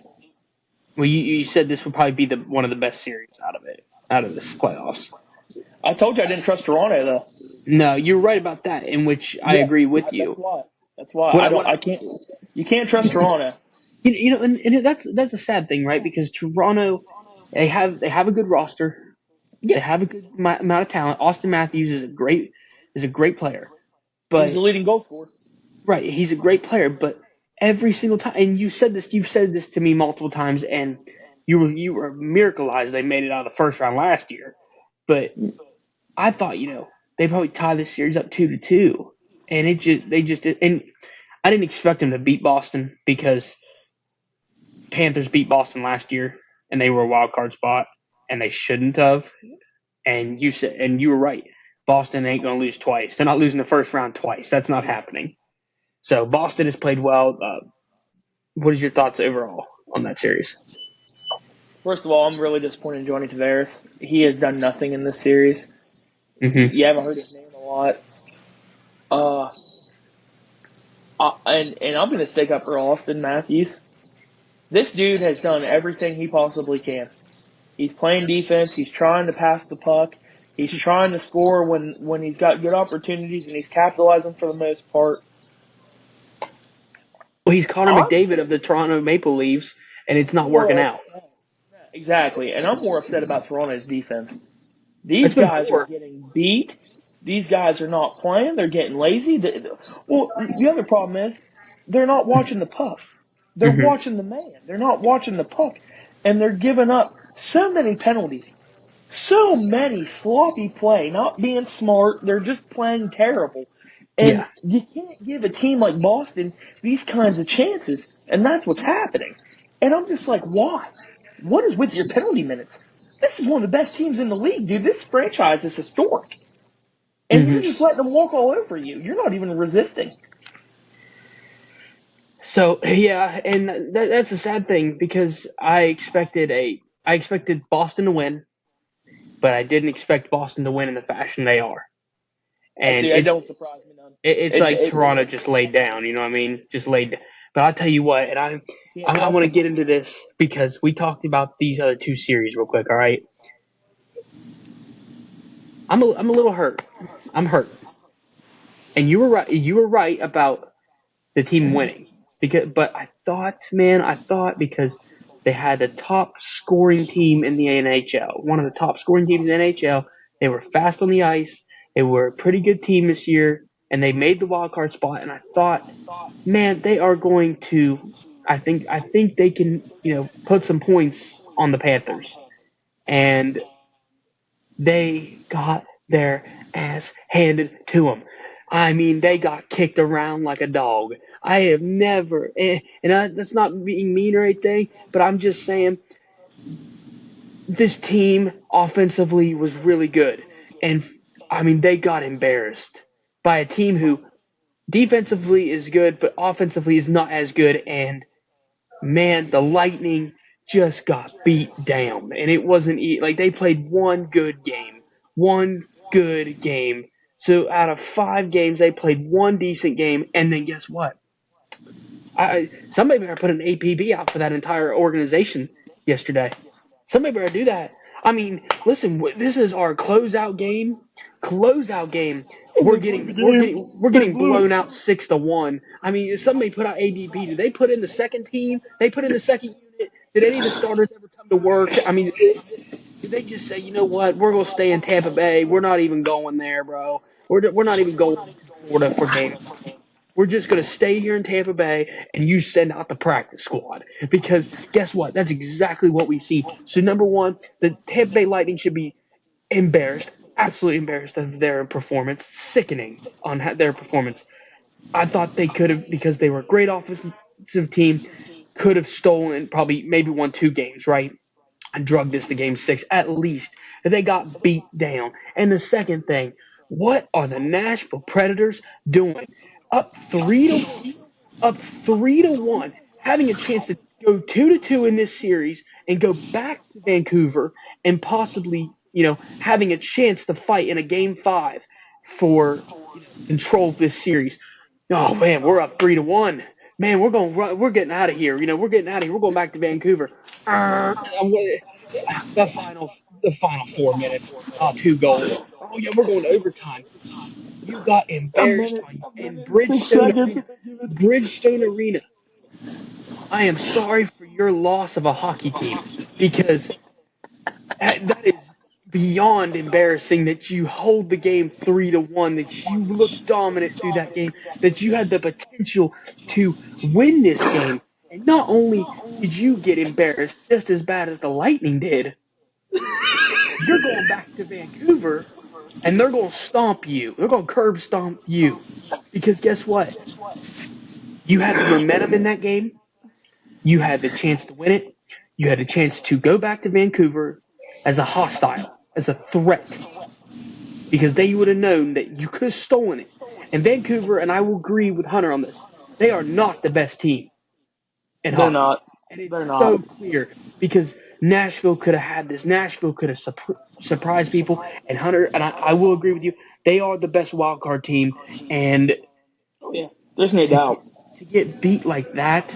Well, you said this would probably be one of the best series out of this playoffs. I told you I didn't trust Toronto though. No, you're right about that, in which I agree with you. That's why I can't. You can't trust Toronto. And that's a sad thing, right? Because Toronto, they have a good roster. Yeah. They have a good amount of talent. Austin Matthews is a great player. But he's the leading goal scorer. Right, he's a great player, but every single time, and you've said this to me multiple times, and you were miracleized they made it out of the first round last year. But I thought, they probably tie this series up 2-2, and they just did. And I didn't expect them to beat Boston because Panthers beat Boston last year, and they were a wild card spot, and they shouldn't have. And you were right. Boston ain't going to lose twice. They're not losing the first round twice. That's not happening. So Boston has played well. What is your thoughts overall on that series? First of all, I'm really disappointed in Johnny Tavares. He has done nothing in this series. Mm-hmm. You haven't heard his name a lot. And I'm going to stick up for Austin Matthews. This dude has done everything he possibly can. He's playing defense. He's trying to pass the puck. He's trying to score when he's got good opportunities, and he's capitalizing for the most part. Well, he's Connor McDavid of the Toronto Maple Leafs, and it's not working out. Exactly, and I'm more upset about Toronto's defense. These guys are getting beat. These guys are not playing. They're getting lazy. The other problem is they're not watching the puck. They're watching the man. They're not watching the puck. And they're giving up so many penalties. So many sloppy play, not being smart. They're just playing terrible. And you can't give a team like Boston these kinds of chances. And that's what's happening. And I'm just like, why? What is with your penalty minutes? This is one of the best teams in the league, dude. This franchise is historic. And you're just letting them walk all over you. You're not even resisting. So yeah, and that's a sad thing because I expected Boston to win, but I didn't expect Boston to win in the fashion they are. I And see. That don't surprise me none. it's It, like it, Toronto just laid down. You know what I mean? Just laid. But I'll tell you what, and can't I trust want to them. get into this because we talked about these other two series real quick. All right, I'm a little hurt. I'm hurt, and you were right. You were right about the team winning but I thought because they had the top scoring team in the NHL, one of the top scoring teams in the NHL. They were fast on the ice. They were a pretty good team this year, and they made the wild card spot. And I thought, man, they are going to. I think they can, put some points on the Panthers, and they got their ass handed to them. I mean, they got kicked around like a dog. I have never, that's not being mean or anything, but I'm just saying this team offensively was really good. And I mean, they got embarrassed by a team who defensively is good, but offensively is not as good. And man, the Lightning just got beat down. And it wasn't like they played one good game. One good game. So out of 5 games, they played one decent game. And then guess what? Somebody better put an APB out for that entire organization yesterday. Somebody better do that. I mean, listen, this is our closeout game. Closeout game. We're getting blown out 6-1. I mean, if somebody put out ADP, did they put in the second team? They put in the second unit. Did any of the starters ever come to work? I mean, did they just say, you know what, we're gonna stay in Tampa Bay? We're not even going there, bro. We're not even going to Florida for game 5. We're just going to stay here in Tampa Bay and you send out the practice squad. Because guess what? That's exactly what we see. So, number one, the Tampa Bay Lightning should be embarrassed, absolutely embarrassed of their performance, sickening on their performance. I thought they could have, because they were a great offensive team, could have stolen probably maybe won 2 games, right? And drug this to game 6 at least. They got beat down. And the second thing, what are the Nashville Predators doing? Up 3-1, having a chance to go 2-2 in this series and go back to Vancouver and possibly, having a chance to fight in a game 5 for control of this series. Oh man, we're up 3-1. Man, we're getting out of here. We're getting out of here. We're going back to Vancouver. The final 4 minutes, 2 goals. Oh yeah, we're going to overtime. You got embarrassed in Bridgestone Arena. I am sorry for your loss of a hockey team because that is beyond embarrassing that you hold the game 3-1, that you look dominant through that game, that you had the potential to win this game. And not only did you get embarrassed just as bad as the Lightning did, you're going back to Vancouver and they're going to stomp you. They're going to curb stomp you. Because guess what? You had the momentum in that game. You had the chance to win it. You had a chance to go back to Vancouver as a hostile, as a threat, because they would have known that you could have stolen it. And Vancouver, and I will agree with Hunter on this, they are not the best team in They're hockey. not. And it's They're not. so clear because Nashville could have had this. Nashville could have surprised people. And Hunter, and I will agree with you, they are the best wild card team. And Oh yeah. There's no to doubt. get beat like that,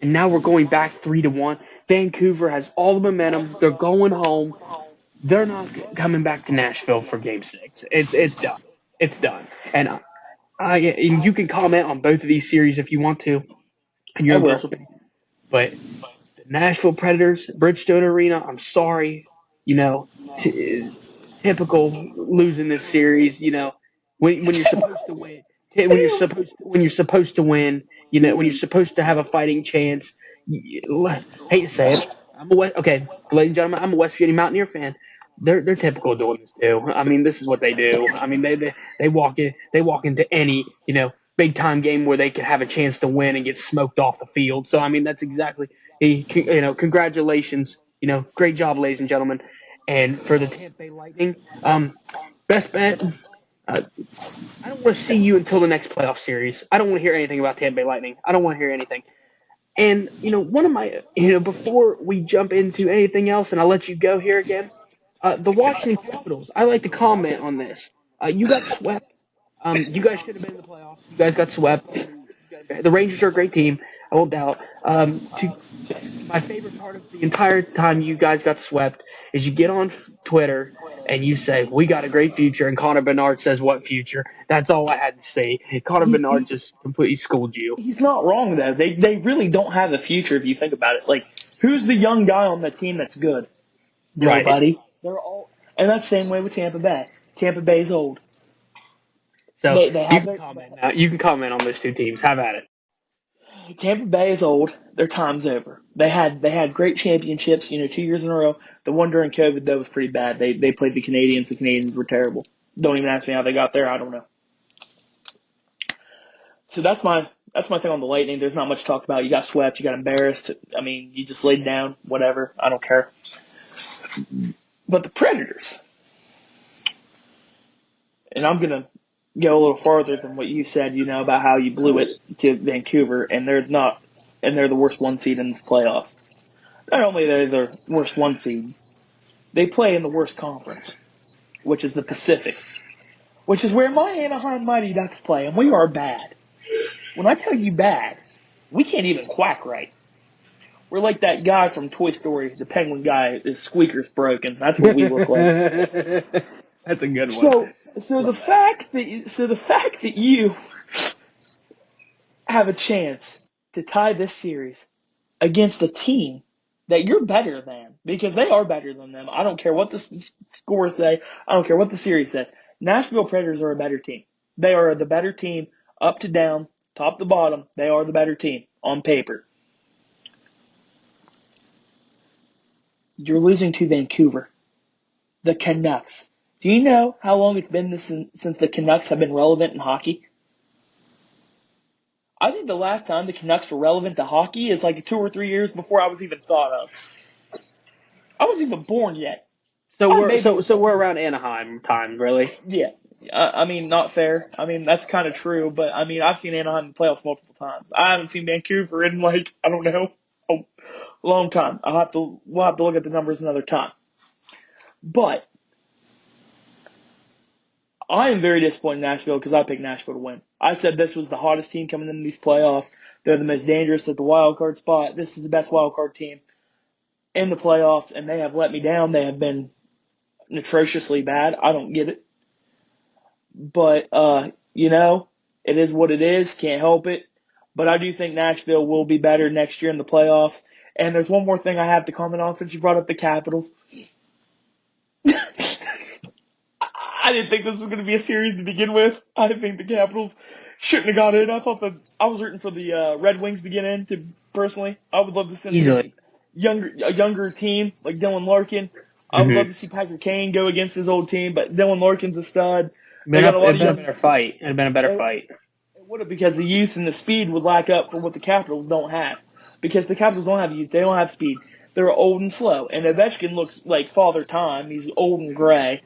and now we're going back 3-1. Vancouver has all the momentum. They're going home. They're not coming back to Nashville for Game 6. It's done. It's done. And you can comment on both of these series if you want to, in your I own will. personal opinion. But the Nashville Predators, Bridgestone Arena, I'm sorry, typical losing this series. When you're supposed to win, when you're supposed to win, when you're supposed to have a fighting chance. Hate to say it, okay, ladies and gentlemen, I'm a West Virginia Mountaineer fan. They're typical of doing this too. I mean, this is what they do. I mean, they walk into any big time game where they could have a chance to win and get smoked off the field. So I mean, that's exactly congratulations. Great job, ladies and gentlemen. And for the Tampa Bay Lightning, best bet. Uh, I don't want to see you until the next playoff series. I don't want to hear anything about Tampa Bay Lightning. I don't want to hear anything. And, one of my, before we jump into anything else, and I'll let you go here again, the Washington Capitals, I like to comment on this. You got swept. You guys should have been in the playoffs. You guys got swept. The Rangers are a great team. I won't doubt. My favorite part of the entire time you guys got swept is you get on Twitter and you say, "We got a great future," and Connor Bernard says, "What future?" That's all I had to say. Connor Bernard just completely schooled you. He's not wrong though. They really don't have a future if you think about it. Like, who's the young guy on the team that's good? Right. Nobody. They're all, and that's the same way with Tampa Bay. Tampa Bay's old. So They you have can their comment now. You can comment on those two teams. Have at it. Tampa Bay is old. Their time's over. They had great championships, 2 years in a row. The one during COVID though was pretty bad. They played the Canadians. The Canadians were terrible. Don't even ask me how they got there. I don't know. So that's my thing on the Lightning. There's not much to talk about. You got swept. You got embarrassed. I mean, you just laid down. Whatever. I don't care. But the Predators, and I'm gonna go a little farther than what you said. About how you blew it to Vancouver, and they're the worst one seed in the playoff. Not only are they the worst one seed, they play in the worst conference, which is the Pacific, which is where my Anaheim Mighty Ducks play, and we are bad. When I tell you bad, we can't even quack right. We're like that guy from Toy Story, the penguin guy. His squeaker's broken. That's what we look like. That's a good one. So the fact that you have a chance to tie this series against a team that you're better than, because they are better than them. I don't care what the scores say. I don't care what the series says. Nashville Predators are a better team. They are the better team, up to down, top to bottom. They are the better team on paper. You're losing to Vancouver, the Canucks. Do you know how long it's been since the Canucks have been relevant in hockey? I think the last time the Canucks were relevant to hockey is like 2 or 3 years before I was even thought of. I wasn't even born yet. So I we're maybe, so so we're around Anaheim time, really. yeah. I mean, not fair. I mean, that's kind of true, but I mean, I've seen Anaheim in the playoffs multiple times. I haven't seen Vancouver in like, I don't know, a long time. We'll have to look at the numbers another time. But I am very disappointed in Nashville because I picked Nashville to win. I said this was the hottest team coming into these playoffs. They're the most dangerous at the wild card spot. This is the best wild card team in the playoffs, and they have let me down. They have been atrociously bad. I don't get it. But, it is what it is. Can't help it. But I do think Nashville will be better next year in the playoffs. And there's one more thing I have to comment on since you brought up the Capitals. I didn't think this was going to be a series to begin with. I think the Capitals shouldn't have got in. I thought that I was rooting for the Red Wings to get in. Personally, I would love to see Easily. a younger team like Dylan Larkin. I would love to see Patrick Kane go against his old team, but Dylan Larkin's a stud. They got a lot It'd of been a young. better fight. It'd been a better It fight. would have, because the youth and the speed would lack up for what the Capitals don't have. Because the Capitals don't have youth, they don't have speed. They're old and slow. And Ovechkin looks like Father Time. He's old and gray.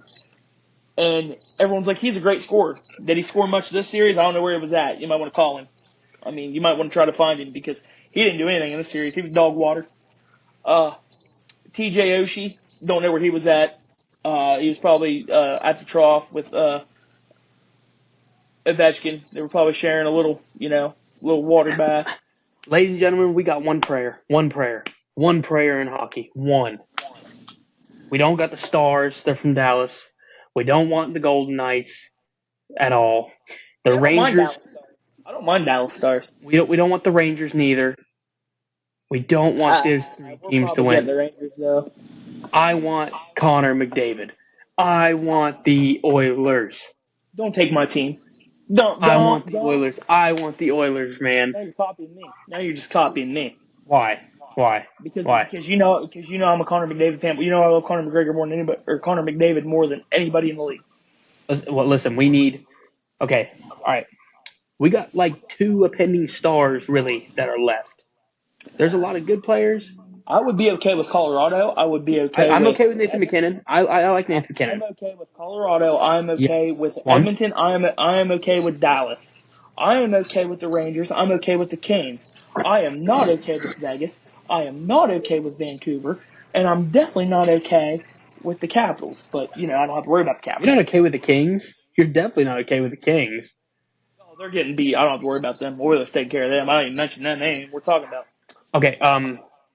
And everyone's like, he's a great scorer. Did he score much this series? I don't know where he was at. You might want to call him. I mean, you might want to try to find him because he didn't do anything in this series. He was dog water. TJ Oshie, don't know where he was at. He was probably at the trough with Ovechkin. They were probably sharing a little water bath. Ladies and gentlemen, we got one prayer. One prayer. One prayer in hockey. One. We don't got the Stars. They're from Dallas. We don't want the Golden Knights at all. The I don't mind Rangers. Dallas Stars. I don't mind Dallas Stars. We don't want the Rangers neither. We don't want those three We'll teams to probably get win. the Rangers though. I want Connor McDavid. I want the Oilers. Don't take my team. Don't I want don't the don't. Oilers. I want the Oilers, man. Now you're copying me. Now you're just copying me. Why? Why? Because Why? I'm a Conor McDavid fan, but I love Conor McGregor more than anybody, or Conor McDavid more than anybody in the league. Listen, we need. Okay, all right. We got like two appending stars really that are left. There's a lot of good players. I would be okay with Colorado. I would be okay I'm with. okay with Nathan McKinnon. I like Nathan I'm McKinnon. okay with Colorado. I'm Yeah. okay with One. Edmonton. I am okay with Dallas. I am okay with the Rangers. I'm okay with the Canes. I am not okay with Vegas. I am not okay with Vancouver, and I'm definitely not okay with the Capitals. But I don't have to worry about the You're not Capitals. okay with the Kings. You're definitely not okay with the Kings. Oh, they're getting beat. I don't have to worry about them. Oilers taking care of them. I don't even mention that name. We're talking about. Okay.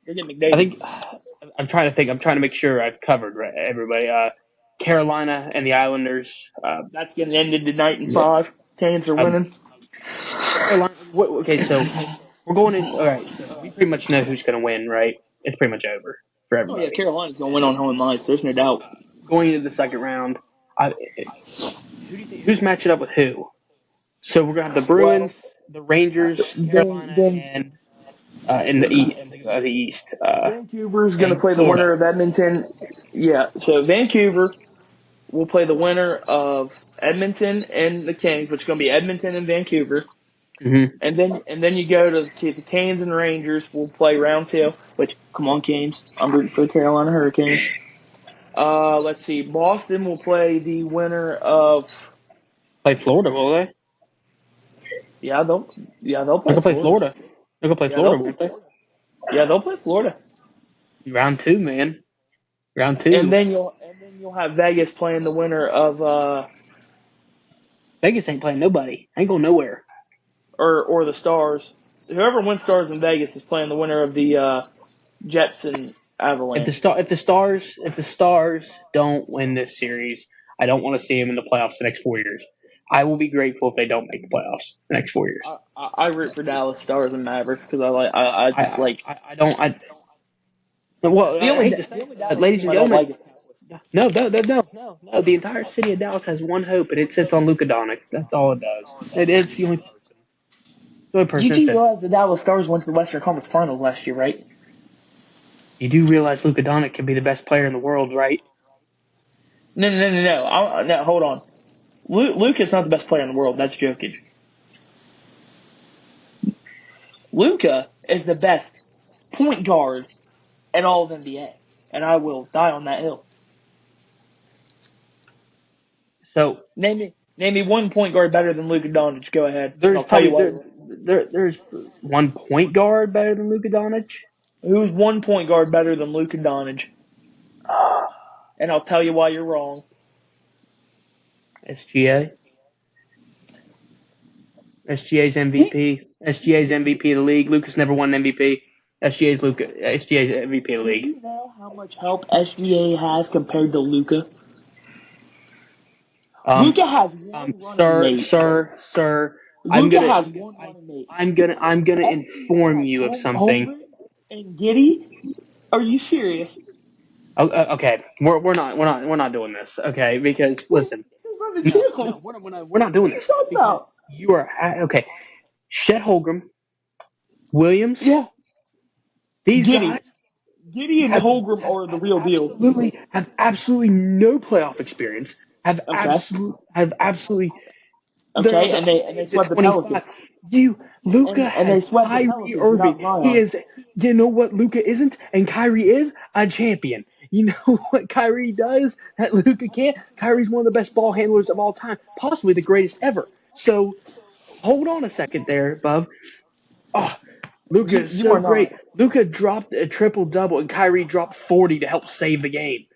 They're getting I McDavid. think I'm trying to think. I'm trying to make sure I've covered everybody. Carolina and the Islanders. That's getting ended tonight in Yeah. 5. Canes are Um, winning. Carolina. Okay, so we're going in. All right, so we pretty much know who's going to win, right? It's pretty much over for Oh yeah, everybody. Carolina's gonna win on home ice. There's no doubt. Going into the second round, who's matching up with who? So we're gonna have the Well, Bruins, the Rangers, Carolina, then and in the East. Vancouver's going to And play the Florida. winner of Edmonton. Yeah, so Vancouver will play the winner of Edmonton and the Kings, which is going to be Edmonton and Vancouver. Mm-hmm. And then you go to the Canes and Rangers will play round 2. Which come on, Canes! I'm rooting for the Carolina Hurricanes. Let's see. Boston will play the winner of. Play Florida, will they? They'll They're play gonna play Florida. Florida. They're gonna play Yeah, they'll Florida, play won't they? Florida. Yeah, they'll play Florida. Round two, man. Round And two. then you'll have Vegas playing the winner of Vegas ain't playing nobody. Ain't going nowhere. or the Stars. Whoever wins Stars in Vegas is playing the winner of the Jets and Avalanche. If the Stars don't win this series, I don't want to see them in the playoffs the next 4 years. I will be grateful if they don't make the playoffs the next 4 years. I root for Dallas Stars and Mavericks because I just like I don't. Well, the I only hate to the say only it, Dallas ladies team and I don't gentlemen. like is Cowboys. No. The entire city of Dallas has one hope, and it sits on Luka Doncic. That's all it does. It's the only person. It's the only You person that do sits. realize the Dallas Stars went to the Western Conference Finals last year, right? You do realize Luka Doncic can be the best player in the world, right? No. Hold on. Luke is not the best player in the world. That's Jokic. Luka is the best point guard in all of NBA, and I will die on that hill. So Name me one point guard better than Luka Doncic. Go ahead, and there's I'll tell you probably why. there's one point guard better than Luka Doncic. Who's one point guard better than Luka Doncic? And I'll tell you why you're wrong. SGA. SGA's MVP. SGA's MVP of the league. Lucas never won an MVP. SGA's MVP of the Do league. you know how much help SGA has compared to Luka? Um, Luka has one running sir, mate. sir, sir. I'm Luka gonna, has one running mate. I'm gonna SGA inform has you of something. Holmgren and Giddy. Are you serious? Oh, okay, we're not doing this. Okay, because listen, no, we're not doing What are you this talking because about? you are okay. Chet Holmgren, Williams, Yeah, these Giddy. guys Giddy and have Holmgren are the real deal. have absolutely no playoff experience. Okay. Have absolutely they're on Okay, the and they age of swept the 25. Pelicans. Luca And has they swept the Kyrie Pelicans Irving. without He Zion. is, you know what Luca isn't, and Kyrie is a champion. You know what Kyrie does that Luca can't. Kyrie's one of the best ball handlers of all time, possibly the greatest ever. So hold on a second there, Bub. Oh, Luca is You so are not. great. Luca dropped a triple double, and Kyrie dropped 40 to help save the game.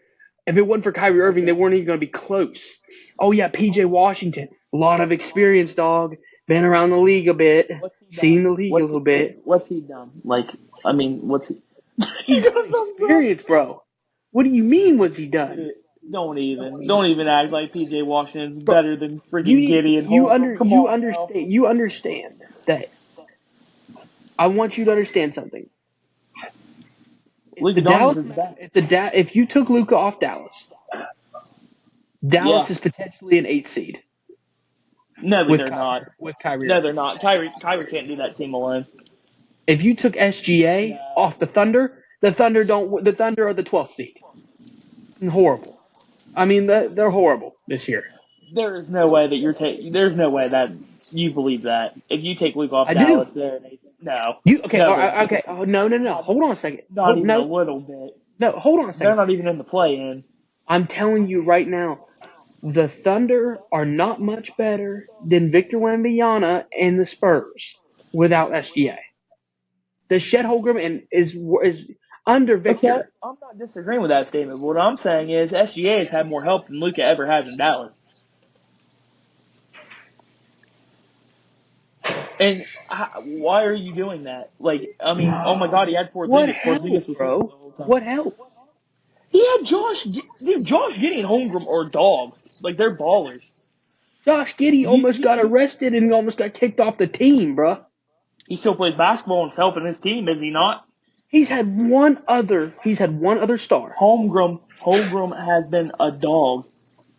If it wasn't for Kyrie Irving, they weren't even going to be close. Oh, yeah, PJ Washington. A lot of experience, dog. Been around the league a bit. What's he Seen done? the league a little bit. What's he done? Like, I mean, what's he? He's got experience, bro. What do you mean, what's he done? Don't even act like PJ Washington's Bro, better than freaking Giddy and Holmgren. Come on now. you understand that I want you to understand something. Luka Doncic is the best. If you took Luca off Dallas, Yeah. Dallas is potentially an 8 seed No, with they're not. Kyrie No, Irving. they're not. Kyrie can't do that team alone. If you took SGA off the Thunder are the 12th seed. Horrible. I mean, they're horrible this year. There is no way that there's no way that you believe that. If you take Luka off I do. Dallas, there. No. You okay? No, All they're right, okay. Oh, no. not, Hold on a second. not even a little bit. No. Hold on a They're second. not even in the play-in. I'm telling you right now, the Thunder are not much better than Victor Wembanyama and the Spurs without SGA. The Shed Holmgren and is under Okay, Victor. I'm not disagreeing with that statement. But what I'm saying is SGA has had more help than Luka ever has in Dallas. And why are you doing that? Like, I mean, oh my God, he had What Porzingis. Porzingis help, was hurt bro? the whole time. What help? He had Josh Giddey and Holmgren are dogs. Like, they're ballers. Josh Giddey almost got arrested and almost got kicked off the team, bro. He still plays basketball and helping his team, is he not? He's had one other star. Holmgren has been a dog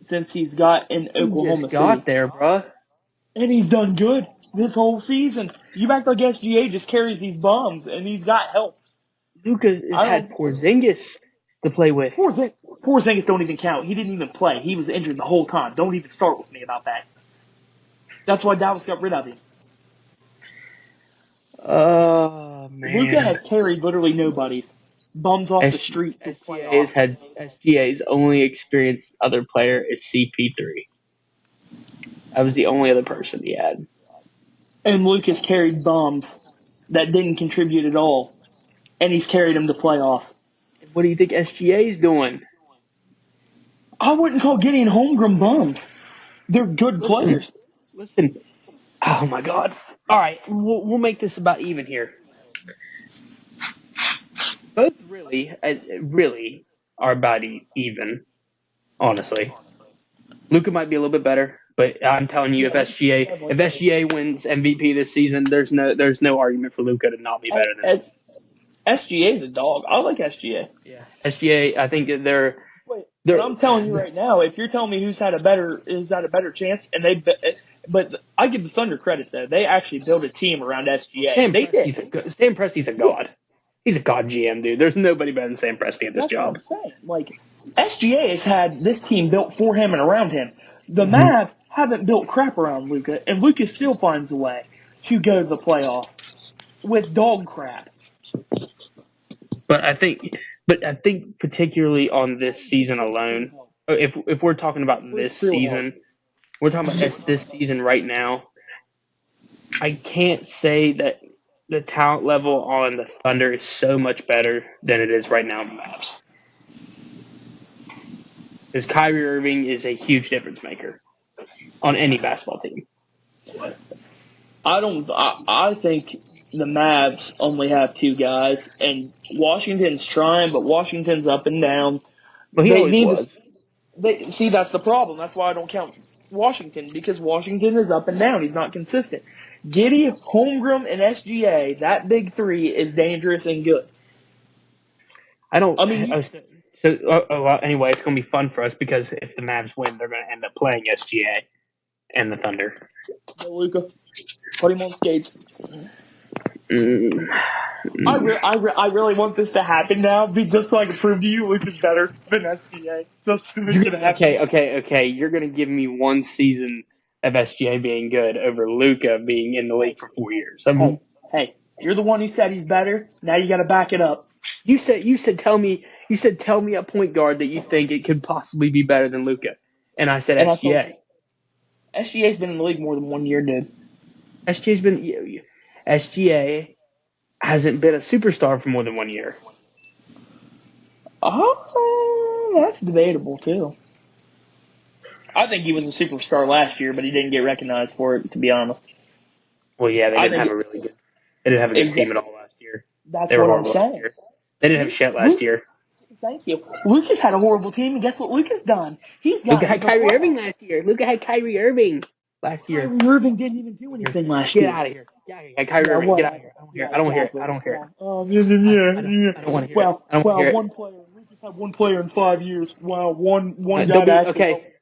since he's got in He Oklahoma just City. got there, bro. And he's done good this whole season. You act like SGA just carries these bums, and he's got help. Luka has I had don't. Porzingis to play with. Porzingis don't even count. He didn't even play. He was injured the whole time. Don't even start with me about that. That's why Dallas got rid of him. Oh Luka man. has carried literally nobody. Bums off the street to playoffs. SGA's only experienced other player is CP3. That was the only other person he had. And Luka's carried bums that didn't contribute at all. And he's carried them to playoffs. What do you think SGA's doing? I wouldn't call Gideon Holmgren bums. They're good players. Listen. Oh my God. All right, we'll make this about even here. Both really are about even. Honestly, Luka might be a little bit better, but I'm telling you, if SGA wins MVP this season, there's no argument for Luka to not be better than him. SGA's a dog. I like SGA. Yeah, SGA. I think they're But I'm telling you right now, if you're telling me who's had a better chance, but I give the Thunder credit though. They actually built a team around SGA. They did. Sam Presti's a god. He's a god GM, dude. There's nobody better than Sam Presti at this That's what job. I'm saying. Like SGA has had this team built for him and around him. The Mavs haven't built crap around Luka, and Luka still finds a way to go to the playoffs with dog crap. But I think particularly on this season alone, if we're talking about this season, we're talking about this season right now. I can't say that the talent level on the Thunder is so much better than it is right now in the Mavs. Because Kyrie Irving is a huge difference maker on any basketball team. I think the Mavs only have two guys, and Washington's trying, but Washington's up and down. Well, he always was. See, that's the problem. That's why I don't count Washington, because Washington is up and down. He's not consistent. Giddey, Holmgren, and SGA, that big three is dangerous and good. Anyway, it's going to be fun for us because if the Mavs win, they're going to end up playing SGA and the Thunder. Luka, put him on skates. I really want this to happen now, just so I can prove to you Luka's better than SGA. Just so it can happen. Okay. You're going to give me one season of SGA being good over Luka being in the league for 4 years. Hey, you're the one who said he's better. Now you got to back it up. You said tell me a point guard that you think it could possibly be better than Luka, and I said SGA. SGA's been in the league more than 1 year, dude. SGA hasn't been a superstar for more than 1 year. Oh, that's debatable too. I think he was a superstar last year, but he didn't get recognized for it, to be honest. Well, yeah, they didn't have a good team at all last year. That's what I'm saying. They didn't have shit last year. Thank you. Lucas had a horrible team, and guess what Lucas done? Luka had Kyrie Irving last year. Kyrie Irving last year. Kyrie Irving didn't even do anything last year. Get out of here. Kyrie Irving, get out of here. I don't want to hear it. I don't want to hear it. I don't want to hear it. Well, one player. Lucas had one player in 5 years. Wow, one guy.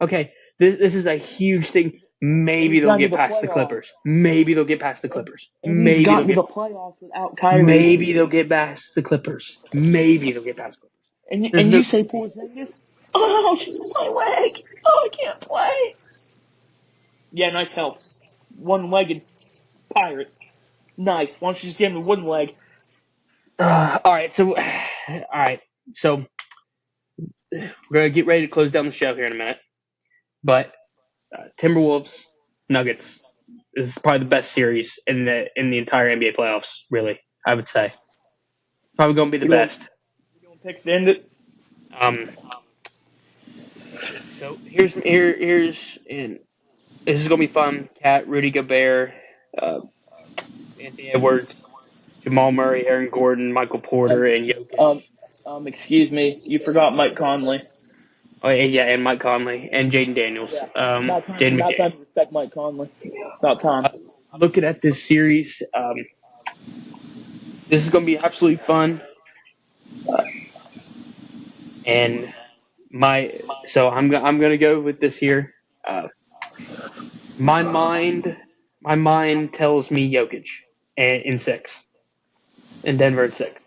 Okay. This is a huge thing. Maybe they'll get past the Clippers. Maybe they'll get past the Clippers. Maybe they'll get to the playoffs without Kyrie. Maybe they'll get past the Clippers. Maybe they'll get past the Clippers. And you say Porzingis? Oh, my leg. Oh, I can't play. Yeah, nice help. One-legged pirate. Nice. Why don't you just give him the wooden leg? All right, so we're gonna get ready to close down the show here in a minute. But Timberwolves, Nuggets is probably the best series in the entire NBA playoffs. Really, I would say probably gonna be the best. You doing picks to end it? So here's and this is gonna be fun. Cat, Rudy Gobert, Anthony Edwards, Jamal Murray, Aaron Gordon, Michael Porter, and Jokic. Excuse me, you forgot Mike Conley. Oh yeah, and Mike Conley and Jaden Daniels. About time to respect Mike Conley. About time. Looking at this series, this is going to be absolutely fun. And I'm going to go with this here. My mind tells me Jokic in 6, in Denver in 6.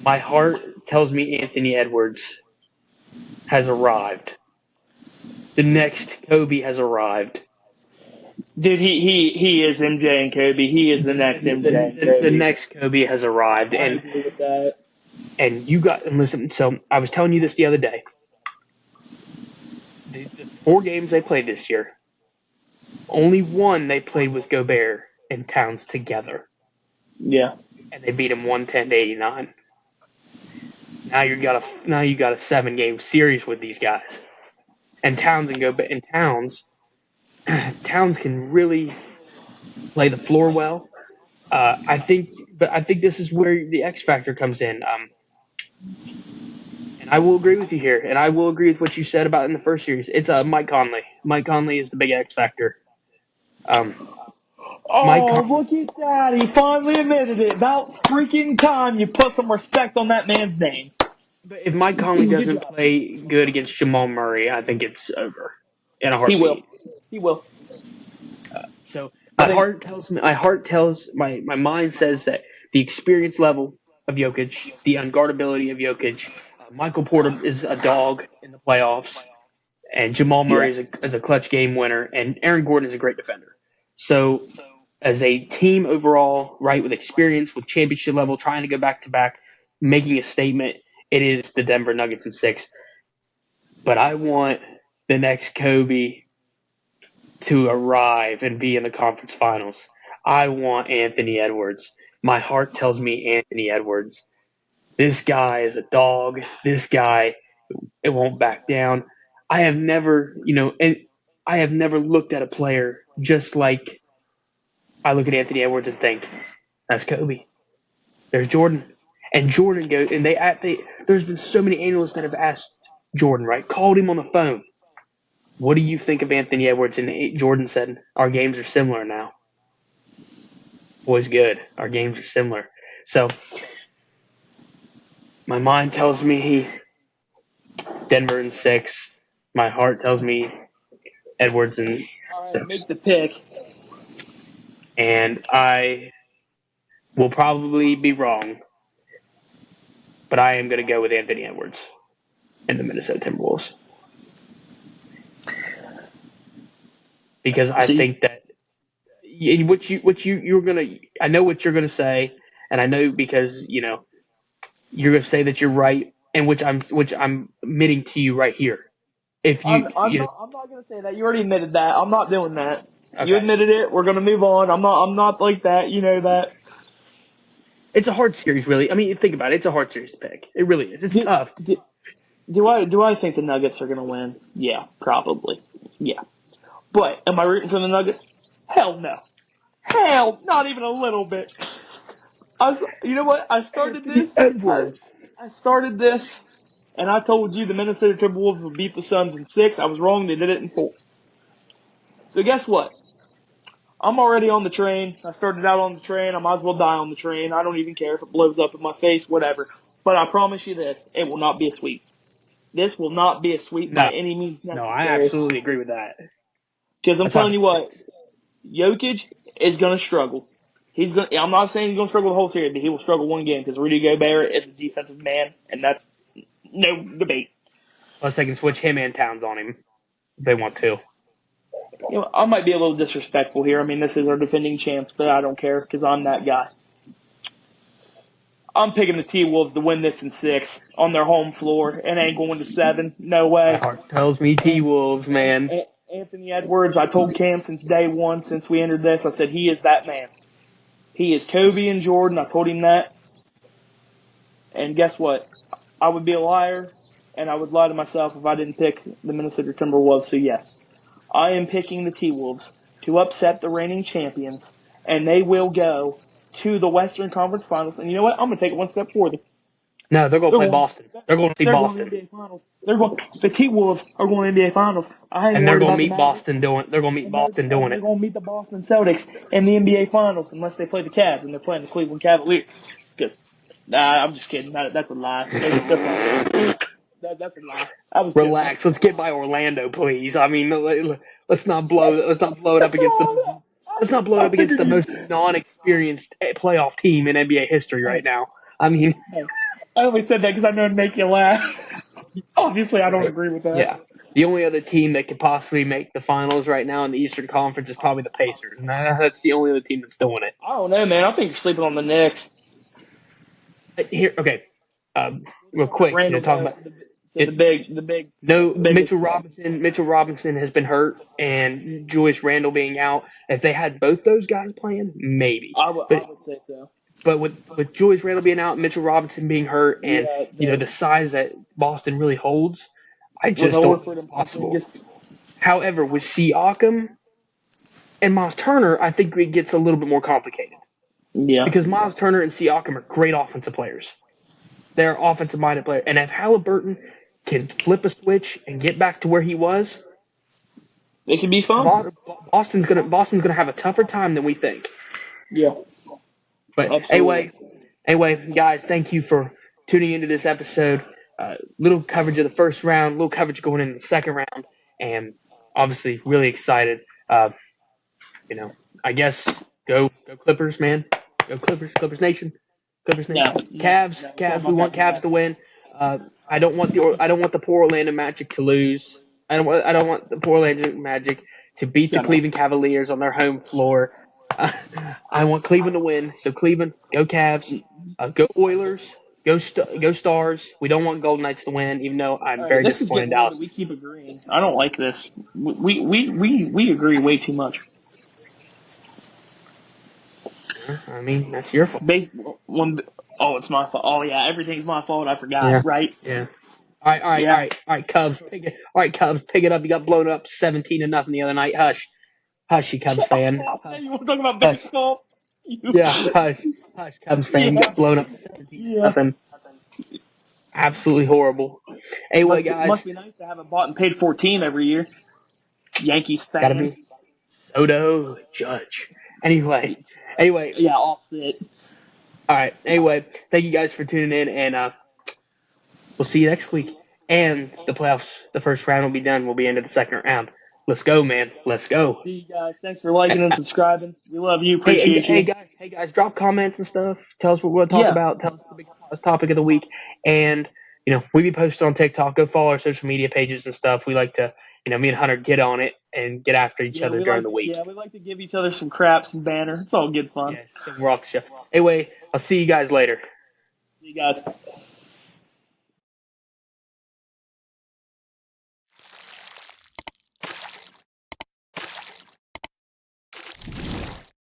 My heart tells me Anthony Edwards has arrived. The next Kobe has arrived. Dude, he is MJ and Kobe. He is the next MJ and Kobe. The next Kobe has arrived. I agree with that. And listen, so I was telling you this the other day. The 4 games they played this year, only one they played with Gobert and Towns together. Yeah. And they beat him 110-89. Now you got a 7-game series with these guys. And Towns can really play the floor well. I think this is where the X factor comes in. And I will agree with you here, and I will agree with what you said about in the first series. It's Mike Conley. Mike Conley is the big X factor. Look at that! He finally admitted it. About freaking time you put some respect on that man's name. But if Mike Conley doesn't play good against Jamal Murray, I think it's over in a heartbeat. He will. So my mind says that the experience level of Jokic, the unguardability of Jokic, Michael Porter is a dog in the playoffs, and Jamal Murray is a clutch game winner, and Aaron Gordon is a great defender. So as a team overall, right, with experience, with championship level, trying to go back-to-back, making a statement, it is the Denver Nuggets in 6. But I want the next Kobe to arrive and be in the conference finals. I want Anthony Edwards. My heart tells me Anthony Edwards. This guy is a dog. This guy, it won't back down. I have never looked at a player just like I look at Anthony Edwards and think, that's Kobe. There's Jordan. And Jordan goes, and there's been so many analysts that have asked Jordan, right? Called him on the phone. What do you think of Anthony Edwards? And Jordan said, our games are similar now. Boy's good. Our games are similar. So my mind tells me Denver in 6. My heart tells me Edwards in 6. Make the pick. And I will probably be wrong, but I am going to go with Anthony Edwards and the Minnesota Timberwolves. Because I think that I know what you're gonna say, and I know because you're gonna say that you're right, and which I'm admitting to you right here. I'm not gonna say that. You already admitted that. I'm not doing that. Okay. You admitted it. We're gonna move on. I'm not like that. You know that. It's a hard series, really. I mean, think about it. It's a hard series to pick. It really is. It's tough. Do I think the Nuggets are gonna win? Yeah, probably. Yeah. But am I rooting for the Nuggets? Hell no. Hell, not even a little bit. You know what? I started this, and I told you the Minnesota Timberwolves would beat the Suns in 6. I was wrong. They did it in 4. So guess what? I'm already on the train. I started out on the train. I might as well die on the train. I don't even care if it blows up in my face, whatever. But I promise you this, it will not be a sweep. This will not be a sweep by any means necessary. No, I absolutely agree with that. Because I'm telling you what, Jokic is going to struggle. I'm not saying he's going to struggle the whole series, but he will struggle one game because Rudy Gobert is a defensive man, and that's no debate. Plus, they can switch him and Towns on him if they want to. I might be a little disrespectful here. I mean, this is our defending champs, but I don't care because I'm that guy. I'm picking the T-Wolves to win this in 6 on their home floor. It ain't going to 7. No My way. heart tells me T-Wolves, man. Anthony Edwards, I told Cam since day one, since we entered this, I said he is that man. He is Kobe and Jordan. I told him that. And guess what? I would be a liar, and I would lie to myself if I didn't pick the Minnesota Timberwolves. So yes, I am picking the T-Wolves to upset the reigning champions, and they will go to the Western Conference Finals. And you know what? I'm going to take it one step further. No, they're going to play Boston. They're going to see They're going Boston. to the NBA Finals. The T-Wolves are going to the NBA Finals. I ain't And they're worried going to about the meet Mavericks. Boston doing. They're going to meet Boston doing They're it. going to meet the Boston Celtics in the NBA Finals unless they play the Cavs and they're playing the Cleveland Cavaliers. Because, I'm just kidding. That's a lie. That's a lie. I was joking. Relax. Let's get by Orlando, please. I mean, let's not blow it up against the. Let's not blow it I up against figured the you. most non-experienced playoff team in NBA history right now. I mean, Hey, I only said that because I know it'd make you laugh. Obviously, I don't agree with that. yeah. The only other team that could possibly make the finals right now in the Eastern Conference is probably the Pacers, and that's the only other team that's doing it. I don't know, man. I think you're sleeping on the Knicks. Here, okay. Real quick, Randall talking goes about to it. the No, biggest. Mitchell Robinson has been hurt, and Julius Randle being out. If they had both those guys playing, maybe. I But would say so. with Julius Randle being out, Mitchell Robinson being hurt, and Yeah, the size that Boston really holds, I with just don't think Horford it's and possible. Porzingis. However, with Siakam and Miles Turner, I think it gets a little bit more complicated Yeah. because Miles Turner and Siakam are great offensive players. They're offensive minded players, and if Halliburton can flip a switch and get back to where he was, It could be fun. Boston's gonna have a tougher time than we think. Yeah. But Absolutely. anyway, guys, thank you for tuning into this episode. Little coverage of the first round, little coverage going into the second round, and obviously really excited. I guess go Clippers, man. Go Clippers Nation, Clippers No, Nation. no, Cavs, no. It's all Cavs. We about want that Cavs bag. to win. I don't want the poor Orlando Magic to lose. I don't want the poor Orlando Magic to beat the Shut up. Cleveland Cavaliers on their home floor. I want Cleveland to win. So Cleveland, go Cavs, go Oilers, go Stars. We don't want Golden Knights to win, even though I'm All right, very this is disappointed in getting weird that Dallas. we keep agreeing. I don't like this. We agree way too much. I mean, that's your fault. It's my fault. Oh yeah, everything's my fault. I Yeah, forgot. Right? yeah. All right, Cubs. Cubs, pick it up. You got blown up 17-0 the other night. Hush, you Cubs fan. Hey, you want to talk about Hush. baseball? Yeah, hush, Cubs fan. Yeah. Got blown up 17 Yeah. nothing. Absolutely horrible. Anyway, Must guys, be nice to have a bought and paid for team every year. Yankees gotta fan. be Soto, Judge. Anyway, Yeah, all sit. all right. Anyway, thank you guys for tuning in, and we'll see you next week. And the playoffs, the first round will be done. We'll be into the second round. Let's go, man. Let's go. See you guys. Thanks for liking and subscribing. We love you. Appreciate you. Hey guys, drop comments and stuff. Tell us what we're going to talk Yeah. about. Tell us the biggest topic of the week. And, we be posted on TikTok. Go follow our social media pages and stuff. We like to, me and Hunter get on it and get after each other during the week. Yeah, we like to give each other some crap, some banner. It's all good fun. Yeah, so we're off the show. Anyway, I'll see you guys later. See you guys.